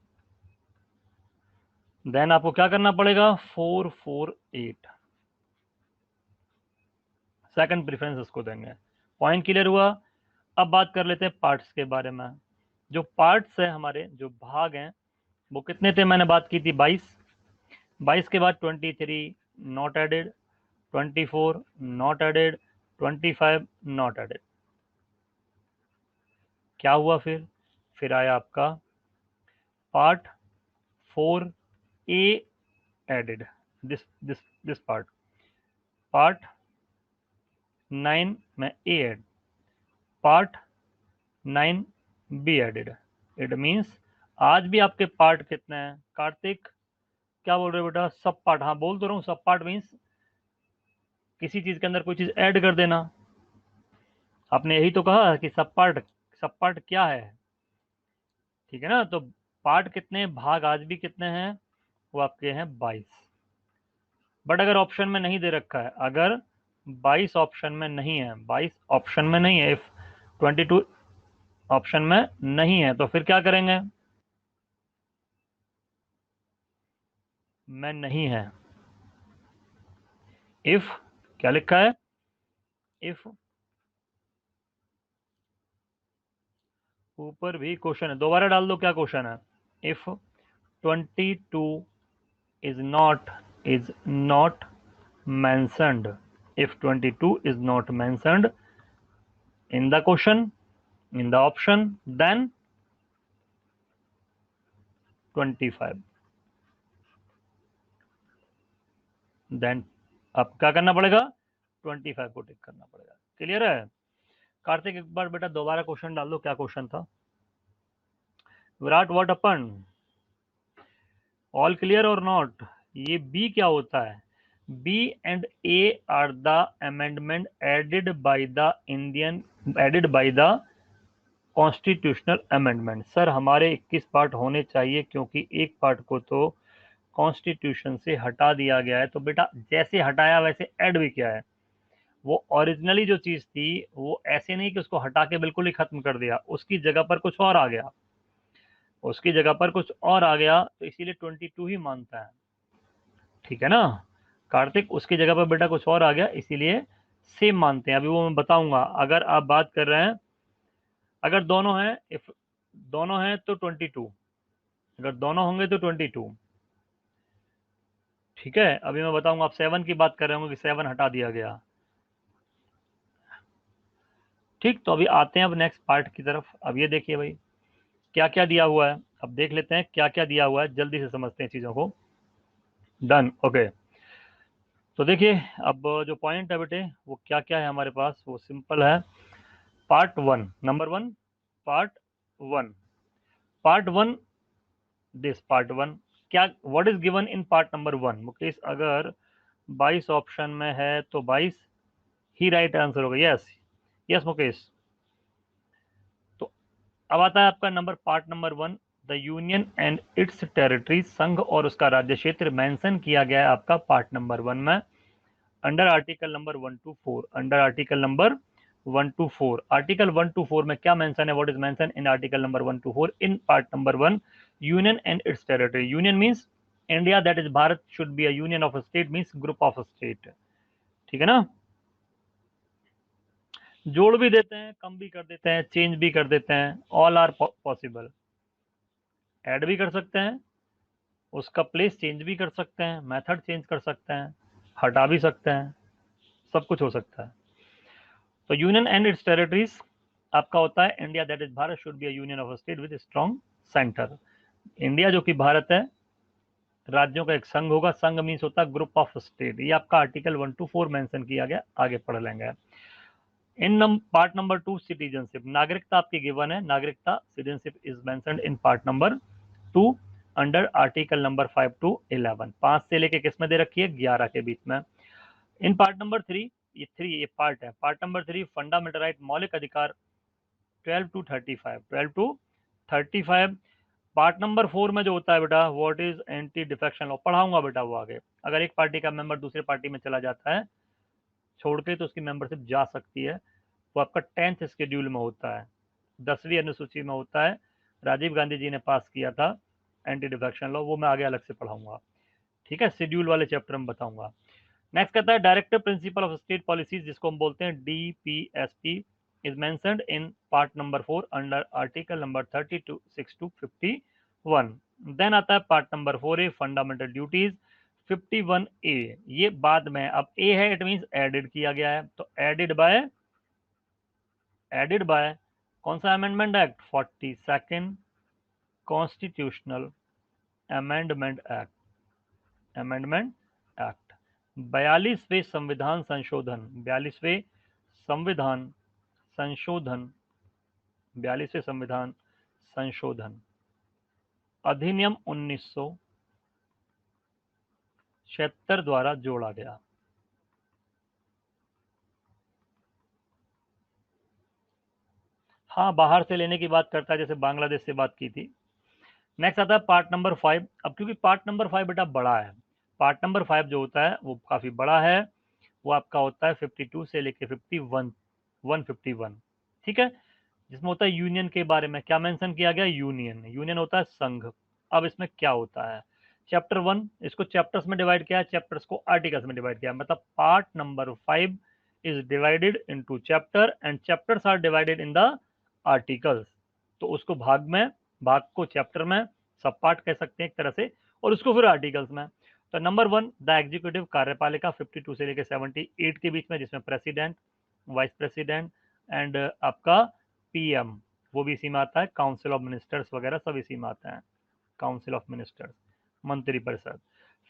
देन आपको क्या करना पड़ेगा? 448 सेकंड प्रेफरेंस उसको देंगे। पॉइंट क्लियर हुआ? अब बात कर लेते हैं पार्ट्स के बारे में। जो पार्ट्स है हमारे, जो भाग हैं, वो कितने थे? मैंने बात की थी 22। 22 के बाद 23 not added, 24 not added, 25 not added. क्या हुआ फिर आया आपका part 4A added, this part 9 में A add, part 9B added. It means आज भी आपके पार्ट कितने हैं कार्तिक? क्या बोल रहे हो बेटा? सब पार्ट। हाँ बोल तो रहा हूँ, सब पार्ट मीन्स किसी चीज के अंदर कोई चीज ऐड कर देना। आपने यही तो कहा कि सब पार्ट क्या है, ठीक है ना? तो पार्ट कितने, भाग आज भी कितने हैं? वो आपके हैं 22। बट अगर ऑप्शन में नहीं दे रखा है, अगर 22 ऑप्शन में नहीं है, 22 ऑप्शन में नहीं है, इफ 22 ऑप्शन में नहीं है, तो फिर क्या करेंगे? में नहीं है, इफ क्या लिखा है? इफ ऊपर भी क्वेश्चन है, दोबारा डाल दो क्या क्वेश्चन है। If 22 is not mentioned, if 22 is not mentioned in the question, in the option, then 25, then अब क्या करना पड़ेगा? 25 को टिक करना पड़ेगा। क्लियर है कार्तिक? एक बार बेटा दोबारा क्वेश्चन डाल दो, क्या क्वेश्चन था? विराट व्हाट अपन, ऑल क्लियर और नॉट? ये बी क्या होता है? B and A are the amendment added by the Indian, added by the constitutional amendment. Sir हमारे 21 पार्ट होने चाहिए क्योंकि एक पार्ट को तो कॉन्स्टिट्यूशन से हटा दिया गया है। तो बेटा जैसे हटाया वैसे ऐड भी किया है। वो ओरिजिनली जो चीज थी वो ऐसे नहीं कि उसको हटा के बिल्कुल ही खत्म कर दिया, उसकी जगह पर कुछ और आ गया, उसकी जगह पर कुछ और आ गया, तो इसीलिए 22 ही मानता है, ठीक है ना कार्तिक? उसकी जगह पर बेटा कुछ और आ गया, इसीलिए सेम मानते हैं। अभी वो मैं बताऊंगा। अगर आप बात कर रहे हैं, अगर दोनों हैं, इफ दोनों हैं तो 22, अगर दोनों होंगे तो 22, ठीक है? अभी मैं बताऊंगा। आप 7 की बात कर रहे होंगे कि 7 हटा दिया गया, ठीक? तो अभी आते हैं अब नेक्स्ट पार्ट की तरफ। अब ये देखिए भाई क्या क्या दिया हुआ है, अब देख लेते हैं क्या क्या दिया हुआ है, जल्दी से समझते हैं चीजों को। Done, okay. तो देखिए अब जो पॉइंट है बेटे वो क्या क्या है हमारे पास, वो सिंपल है। Part 1, number 1, part 1, part 1, this part 1, क्या what is given in part number 1? Mukesh अगर 22 ऑप्शन में है तो 22 ही राइट आंसर होगा। Yes yes Mukesh. तो अब आता है आपका number, part number 1, the union and it's territory, संघ और उसका राज्य क्षेत्र मेंशन किया गया है आपका पार्ट नंबर 1 में, under article number 1 to 4, under article number 1 to 4। Article 1 to 4 में क्या मेंशन है? What is mention in article number 1 to 4 in part number 1? Union and it's territory, union means India, that is Bharat should be a union of state, means group of state, ठीक है ना? जोड़ भी देते हैं, कम भी कर देते हैं, चेंज भी कर देते हैं, ऑल आर पॉसिबल। ऐड भी कर सकते हैं, उसका प्लेस चेंज भी कर सकते हैं, मेथड चेंज कर सकते हैं, हटा भी सकते हैं, सब कुछ हो सकता है। तो यूनियन एंड इट्स टेरिटरीज आपका होता है India, that is Bharat should be a union of state with strong centre. India जो कि भारत है, राज्यों का एक संघ होगा, संघ मीन्स होता है ग्रुप ऑफ स्टेट। ये आपका आर्टिकल 1 to 4 मेंशन किया गया, आगे पढ़ लेंगे। इन पार्ट नंबर 2, सिटीजनशिप, नागरिकता आपकी गिवन है, नागरिकता citizenship is mentioned in part number 2 under article number 5 to 11, 5 से लेके किस में दे रखी है? 11 के बीच में। इन पार्ट नंबर 3, ये पार्ट है, पार्ट नंबर 3, फंडामेंटल राइट, मौलिक अधिकार 12 to 35, 12 to 35। पार्ट नंबर 4 में जो होता है बेटा, what is anti defection law, पढ़ाऊंगा बेटा वो आगे। अगर एक पार्टी का मेंबर दूसरे पार्टी में चला जाता है छोड़ के, तो उसकी मेंबरशिप जा सकती है। वो आपका 10th शेड्यूल में होता है, 10वीं अनुसूची में होता है। राजीव गांधी जी ने पास किया था एंटी डिफेक्शन लॉ, वो मैं आगे अलग से पढ़ाऊंगा, ठीक है? शेड्यूल वाले चैप्टर में बताऊंगा। नेक्स्ट कहता है directive principle of state policies, जिसको हम बोलते हैं DPSP, is mentioned in part number 4 under article number 36 to 51. Then आता है part number 4A fundamental duties 51A। ये बाद में, अब A है इट मींस एडिड किया गया है, तो एडिड बाय कौन सा amendment act? 42nd constitutional amendment act, 42वें संविधान संशोधन, 42वें संविधान संशोधन अधिनियम 1976 द्वारा जोड़ा गया। हाँ, बाहर से लेने की बात करता है, जैसे बांग्लादेश से बात की थी। नेक्स्ट आता है पार्ट नंबर 5। अब क्योंकि पार्ट नंबर 5 बेटा बड़ा है, पार्ट नंबर 5 जो होता है वो काफी बड़ा है, वो आपका होता है 52 से लेके 151, ठीक है, जिसमें होता है यूनियन के बारे में। क्या मेंशन किया गया? यूनियन होता है संघ। अब इसमें क्या होता है? चैप्टर 1, इसको चैप्टर्स में डिवाइड किया है, चैप्टर्स को आर्टिकल्स में डिवाइड किया है। मतलब part number 5 is divided into chapter and chapters are divided in the articles. तो उसको भाग को चैप्टर में सब पार्ट कह सकते हैं एक तरह से, और उसको फिर आर्टिकल्स में। तो नंबर 1 द एग्जीक्यूटिव कार्यपालिका 52 से लेकर 78 के बीच में, जिसमें प्रेसिडेंट, वाइस प्रेसिडेंट एंड आपका पीएम वो भी इसी में आता है, काउंसिल ऑफ मिनिस्टर्स वगैरह सब इसी में आता है, काउंसिल ऑफ मिनिस्टर्स, मंत्री परिषद।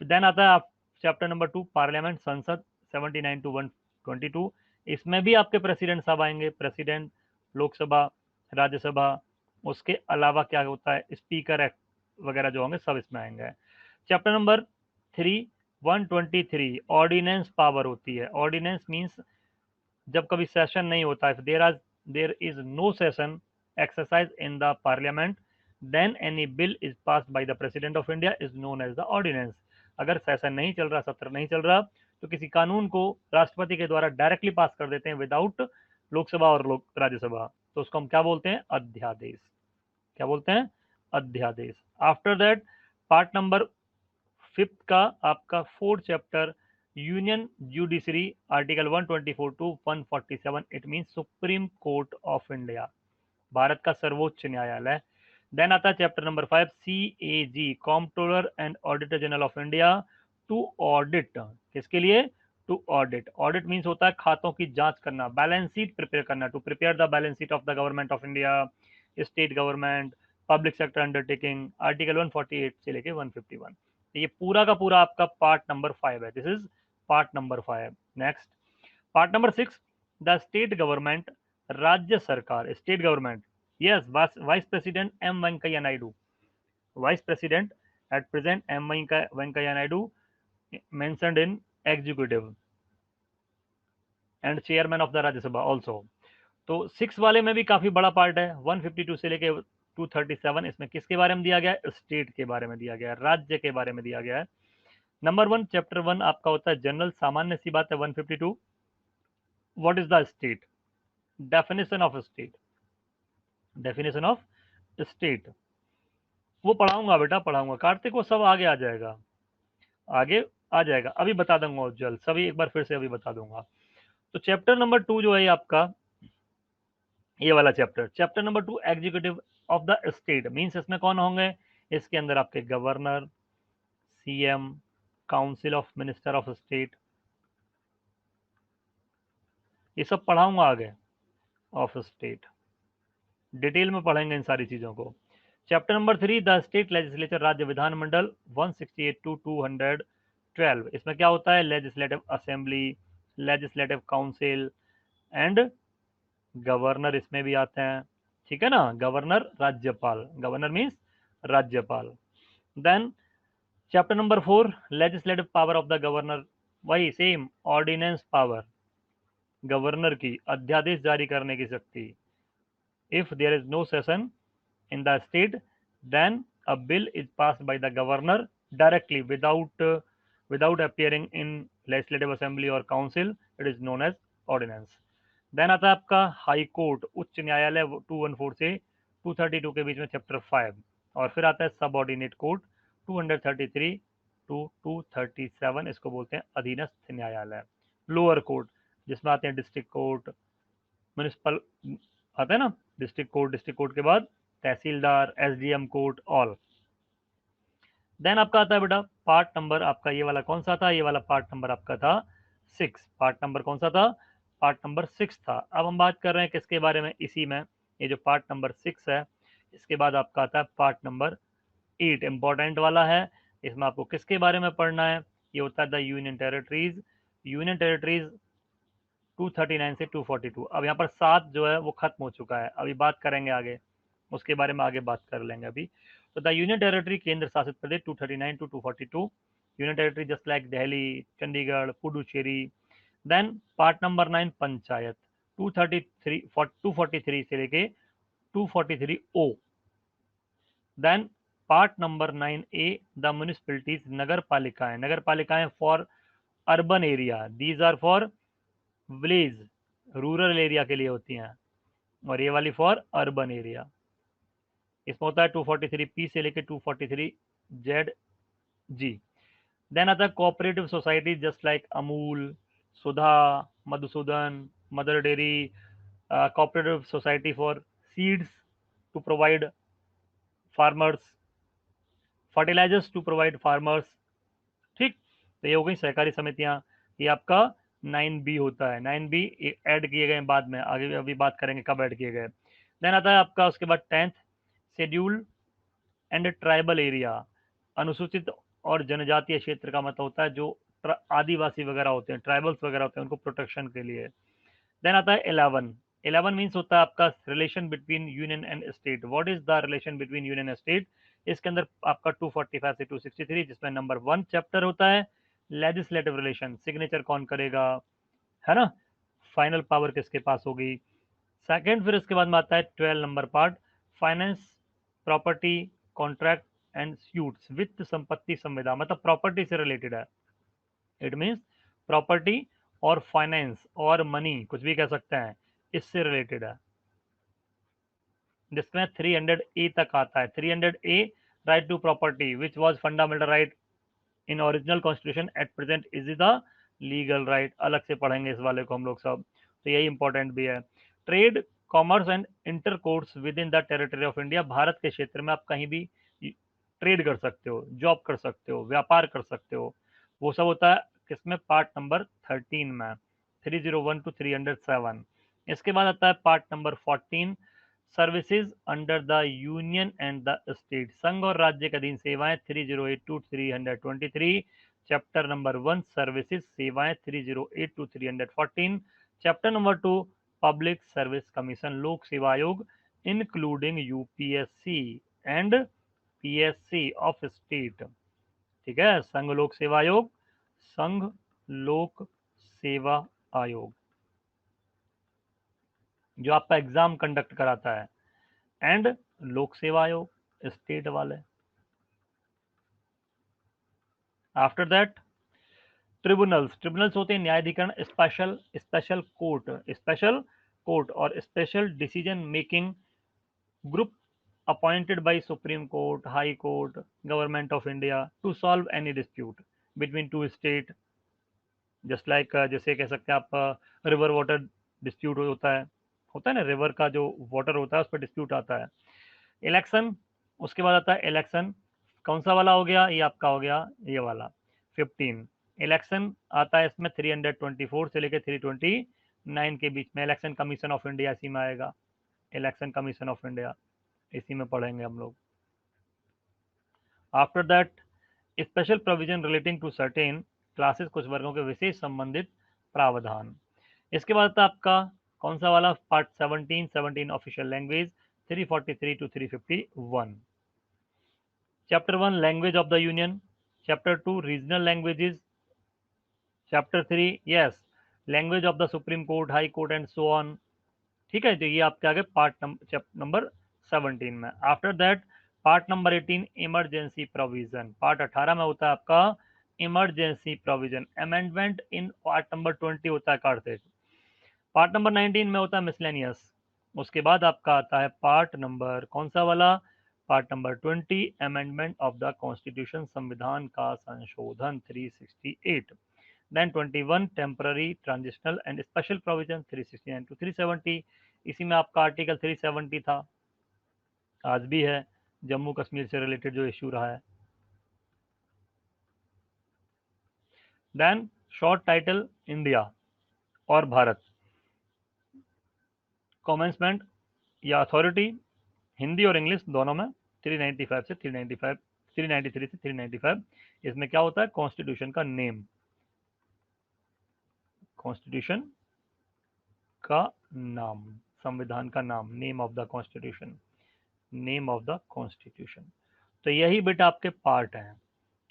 देन आता है चैप्टर नंबर 2 पार्लियामेंट, संसद 79 to 122। इसमें भी आपके प्रेसिडेंट सब आएंगे, प्रेसिडेंट, लोकसभा, राज्यसभा, उसके अलावा क्या होता है, स्पीकर एक्ट वगैरह जो होंगे सब इसमें आएंगे। चैप्टर नंबर 3 123 ऑर्डिनेंस पावर होती है। ऑर्डिनेंस मीन्स जब कभी सेशन नहीं होता है, there is no session exercise in the parliament, then any bill is passed by the president of India is known as the ordinance. अगर सेशन नहीं चल रहा, सत्र नहीं चल रहा, तो किसी कानून को राष्ट्रपति के द्वारा डायरेक्टली पास कर देते हैं विदाउट लोकसभा और राज्यसभा, तो उसको हम क्या बोलते हैं? अध्यादेश। क्या बोलते हैं? अध्यादेश। आफ्टर दैट पार्ट नंबर 5 का आपका 4th chapter union judiciary, article 124 to 147, it mean Supreme Court of India, Bharat का सर्वोच्च न्यायालय। देन आता है chapter number 5 CAG, comptroller and auditor general of India, to audit, किसके लिए? To audit. ऑडिट मीन्स होता है खातों की जांच करना, बैलेंस शीट प्रिपेयर करना, to prepare the balance sheet of the government of India, state government, public sector undertaking, article 148 से लेके 151। तो ये पूरा का पूरा आपका पार्ट नंबर 5 है, this is part number 5। Next part number 6 the state government, राज्य सरकार, state government, yes, vice president M Venkaiah Naidu, vice president at present M Venkaiah Naidu mentioned in executive and chairman of the Rajya Sabha also. तो 6 वाले में भी काफी बड़ा पार्ट है, 152 से लेके 237, इसमें किसके बारे में दिया गया है? स्टेट के बारे में दिया गया है, राज्य के बारे में दिया गया है। नंबर 1 चैप्टर 1 आपका होता है जनरल, सामान्य सी बात है। 152 what is the state, definition of state, definition of state वो पढ़ाऊंगा बेटा, पढ़ाऊंगा, कार्तिक वो सब आगे आ जाएगा, आगे आ जाएगा, अभी बता दूंगा जल्द, सभी एक बार फिर से अभी बता दूंगा। तो चैप्टर नंबर 2 जो है आपका ये वाला chapter, chapter number 2 executive of the state means इसमें कौन होंगे? इसके अंदर आपके governor, CM, council of minister of state, ये सब पढ़ाऊंगा आगे, ऑफ स्टेट डिटेल में पढ़ेंगे इन सारी चीजों को। Chapter number 3 the state legislature, राज्य विधानमंडल 168 टू 212, इसमें क्या होता है? Legislative assembly, legislative council and governor इसमें भी आते हैं, ठीक है ना, गवर्नर, राज्यपाल, गवर्नर मीन्स राज्यपाल। Then chapter number 4 legislative power of the governor, वही सेम ऑर्डिनेंस पावर, गवर्नर की अध्यादेश जारी करने की शक्ति। If there is no session in the state, then a bill is passed by the governor directly without appearing in legislative assembly or council, it is known as ordinance। Then आता है आपका हाई कोर्ट, उच्च न्यायालय 214 से 232 के बीच में चैप्टर 5, और फिर आता है सब ऑर्डिनेट कोर्ट 233 टू 237, इसको बोलते हैं अधीनस्थ न्यायालय। लोअर कोर्ट जिसमें आते हैं डिस्ट्रिक्ट कोर्ट, म्यूनिसिपल आता है ना, डिस्ट्रिक्ट कोर्ट के बाद तहसीलदार, एसडीएम कोर्ट, ऑल। देन आपका आता है बेटा पार्ट नंबर, आपका ये वाला कौन सा था, ये वाला पार्ट नंबर आपका था 6। पार्ट नंबर कौन सा था, पार्ट नंबर 6 था। अब हम बात कर रहे हैं किसके बारे में, इसी में, ये जो पार्ट नंबर 6 है, इसके बाद आपका आता है पार्ट नंबर 8, इंपॉर्टेंट वाला है। इसमें आपको किसके बारे में पढ़ना है, ये होता है the union territories. Union territories 239 से 242। अब यहाँ पर 7 जो है वो खत्म हो चुका है, अभी बात करेंगे आगे, उसके बारे में आगे बात कर लेंगे अभी। तो द यूनियन टेरिटरी, केंद्र शासित प्रदेश 239 to 242। Union territory just like Delhi, Chandigarh, Puducherry. Then part number 9 panchayat 233 243 से लेके 243 O. Then part number 9 A the municipalities, नगर पालिकाएं। नगर पालिकाएं for urban area, these are for village, rural area के लिए होती हैं, और ये वाली फॉर अर्बन एरिया। इसमें होता है 243 पी से लेके 243 जेड जी। देन आता है cooperative society just like Amul, Sudha, Madhusudan, Mother Dairy, cooperative society for seeds to provide farmers, fertilizers to provide farmers. ठीक, तो ये हो गई सहकारी समितियां। ये आपका 9B होता है। 9B ऐड किए गए बाद में, आगे अभी बात करेंगे कब ऐड किए गए। देन आता है आपका उसके बाद 10th schedule and tribal area, अनुसूचित और जनजातीय क्षेत्र का मतलब होता है जो आदिवासी वगैरह होते हैं, ट्राइबल्स वगैरह होते हैं, उनको प्रोटेक्शन के लिए। देन आता है 11। 11 मीन्स होता है आपका relation between union and state. What is the relation between union and state. इसके अंदर आपका 245 से 263, जिसमें नंबर 1 चैप्टर होता है लेजिस्लेटिव रिलेशन, सिग्नेचर कौन करेगा, है ना, फाइनल पावर किसके पास होगी। सेकंड, फिर इसके बाद में आता है 12 number part, finance, property, contract and suits, वित्त, संपत्ति, संविदा, मतलब प्रॉपर्टी से रिलेटेड है। इट मीन्स प्रॉपर्टी और फाइनेंस और मनी, कुछ भी कह सकते हैं, इससे रिलेटेड है, जिसमें 300A तक आता है। 300A right to property which was fundamental right in original constitution at present is the legal right. अलग से पढ़ेंगे इस वाले को हम लोग सब, तो यही इंपॉर्टेंट भी है। Trade, commerce and intercourse with in the territory of India, Bharat के क्षेत्र में आप कहीं भी ट्रेड कर सकते हो, जॉब कर सकते हो, व्यापार कर सकते हो, वो सब होता है किसमें, पार्ट नंबर 13 में, 301 टू 307। इसके बाद आता है part number 14, services under the union and the state, संघ और राज्य के अधीन सेवाएं, 308 टू 323। चैप्टर नंबर 1 सर्विसेज, सेवाएं, 308 to 314। Chapter number 2 public service commission, लोक सेवा आयोग, including UPSC and PSC of state. ठीक है, संघ लोक सेवा आयोग, संघ लोक सेवा आयोग जो आपका एग्जाम कंडक्ट कराता है, एंड लोक सेवा आयोग स्टेट वाले। आफ्टर दैट ट्रिब्यूनल्स, ट्रिब्यूनल्स होते हैं न्यायाधिकरण, special special court, special court और special decision making group appointed by supreme court, high court, government of India to solve any dispute between two state, just like जैसे कह सकते हैं आप रिवर वाटर डिस्प्यूट होता है ना, रिवर का जो वाटर होता है उस पर डिस्प्यूट आता है। इलेक्शन, उसके बाद आता है इलेक्शन, कौन सा वाला हो गया, ये आपका हो गया ये वाला 15। इलेक्शन आता है इसमें 324 से लेकर 329 के बीच में, इलेक्शन कमीशन ऑफ इंडिया इसी में आएगा, इलेक्शन कमीशन ऑफ इंडिया इसी में पढ़ेंगे हम लोग। After that special provision relating to certain classes, कुछ वर्गों के विशेष संबंधित प्रावधान। इसके बाद आता आपका कौन सा वाला, part 17 official language, 343 to 351। Chapter 1 language of the union, chapter 2 regional languages, chapter 3 yes language of the Supreme court, high Court and so on. ठीक है, तो ये आपके आगे पार्ट नंबर 17 में। After that part number 18 emergency provision, part 18 में होता है आपका emergency provision, amendment in part number 20 होता है कार्टेज, पार्ट नंबर 19 में होता है मिसलेनियस। उसके बाद आपका आता है पार्ट नंबर कौन सा वाला, part number 20 amendment of the constitution, संविधान का संशोधन 368। Then 21 temporary transitional and special provision 369 to 370, इसी में आपका आर्टिकल 370 था, आज भी है, जम्मू कश्मीर से रिलेटेड जो इश्यू रहा है। देन शॉर्ट टाइटल इंडिया और भारत, कॉमेंसमेंट या अथॉरिटी हिंदी और इंग्लिश दोनों में 395 से 395, 393 से 395। इसमें क्या होता है, कॉन्स्टिट्यूशन का नेम, कॉन्स्टिट्यूशन का नाम, संविधान का नाम, name of the constitution, name of the constitution. तो यही बेटा आपके पार्ट हैं।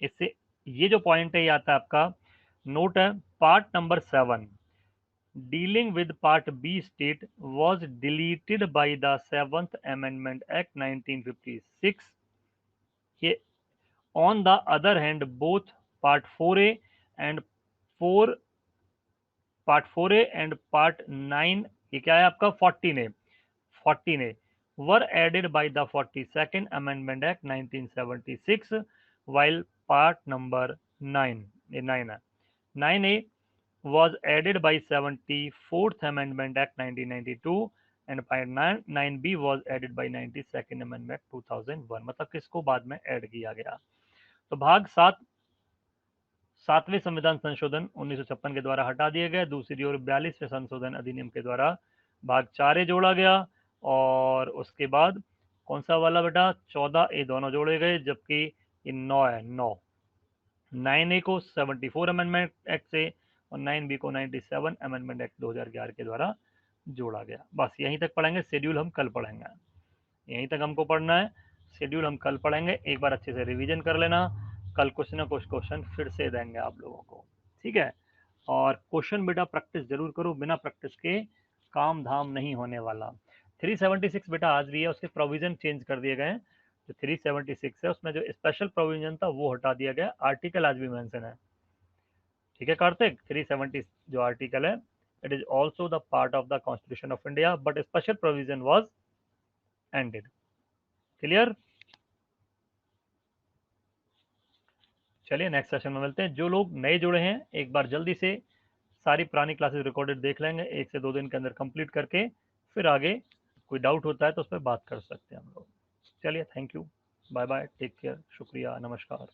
इससे ये जो पॉइंट है ये आता है आपका, नोट है part number 7 dealing with part B state was deleted by the 7th Amendment Act 1956. ये on the other hand both part 4A and 4 part 4A and part 9, ये क्या है आपका 14A were added by the 42nd Amendment Act 1976, while part number 9, ये 9 है, 9A was added by 74th Amendment Act 1992 and part 9B was added by 92nd Amendment 2001, मतलब किसको बाद में ऐड किया गया। तो भाग 7वें संविधान संशोधन 1956 के द्वारा हटा दिए गए, दूसरी ओर 42वें संशोधन अधिनियम के द्वारा भाग 4A जोड़ा गया, और उसके बाद कौन सा वाला बेटा 14A दोनों जोड़े गए, जबकि ये 9 है, 9A को 74 अमेंडमेंट एक्ट से और 9B को 97 अमेंडमेंट एक्ट 2011 के द्वारा जोड़ा गया। बस यहीं तक पढ़ेंगे, शेड्यूल हम कल पढ़ेंगे, यहीं तक हमको पढ़ना है, शेड्यूल हम कल पढ़ेंगे, एक बार अच्छे से रिवीजन कर लेना, कल कुछ ना कुछ क्वेश्चन फिर से देंगे आप लोगों को, ठीक है। और क्वेश्चन बेटा प्रैक्टिस जरूर करो, बिना प्रैक्टिस के काम धाम नहीं होने वाला। 376 बेटा आज भी है, उसके प्रोविजन चेंज कर दिए गए हैं। जो 376 है उसमें जो स्पेशल प्रोविजन था वो हटा दिया गया, आर्टिकल आज भी मेंशन है, ठीक है कार्तिक। 370 जो आर्टिकल है, it is also the part of the constitution of India, but special provision was ended. Clear, चलिए नेक्स्ट सेशन में मिलते हैं। जो लोग नए जुड़े हैं एक बार जल्दी से सारी पुरानी क्लासेस रिकॉर्डेड देख लेंगे, 1 से 2 दिन के अंदर कंप्लीट करके, फिर आगे कोई डाउट होता है तो उस पर बात कर सकते हैं हम लोग। चलिए, thank you, bye bye, take care, शुक्रिया, नमस्कार।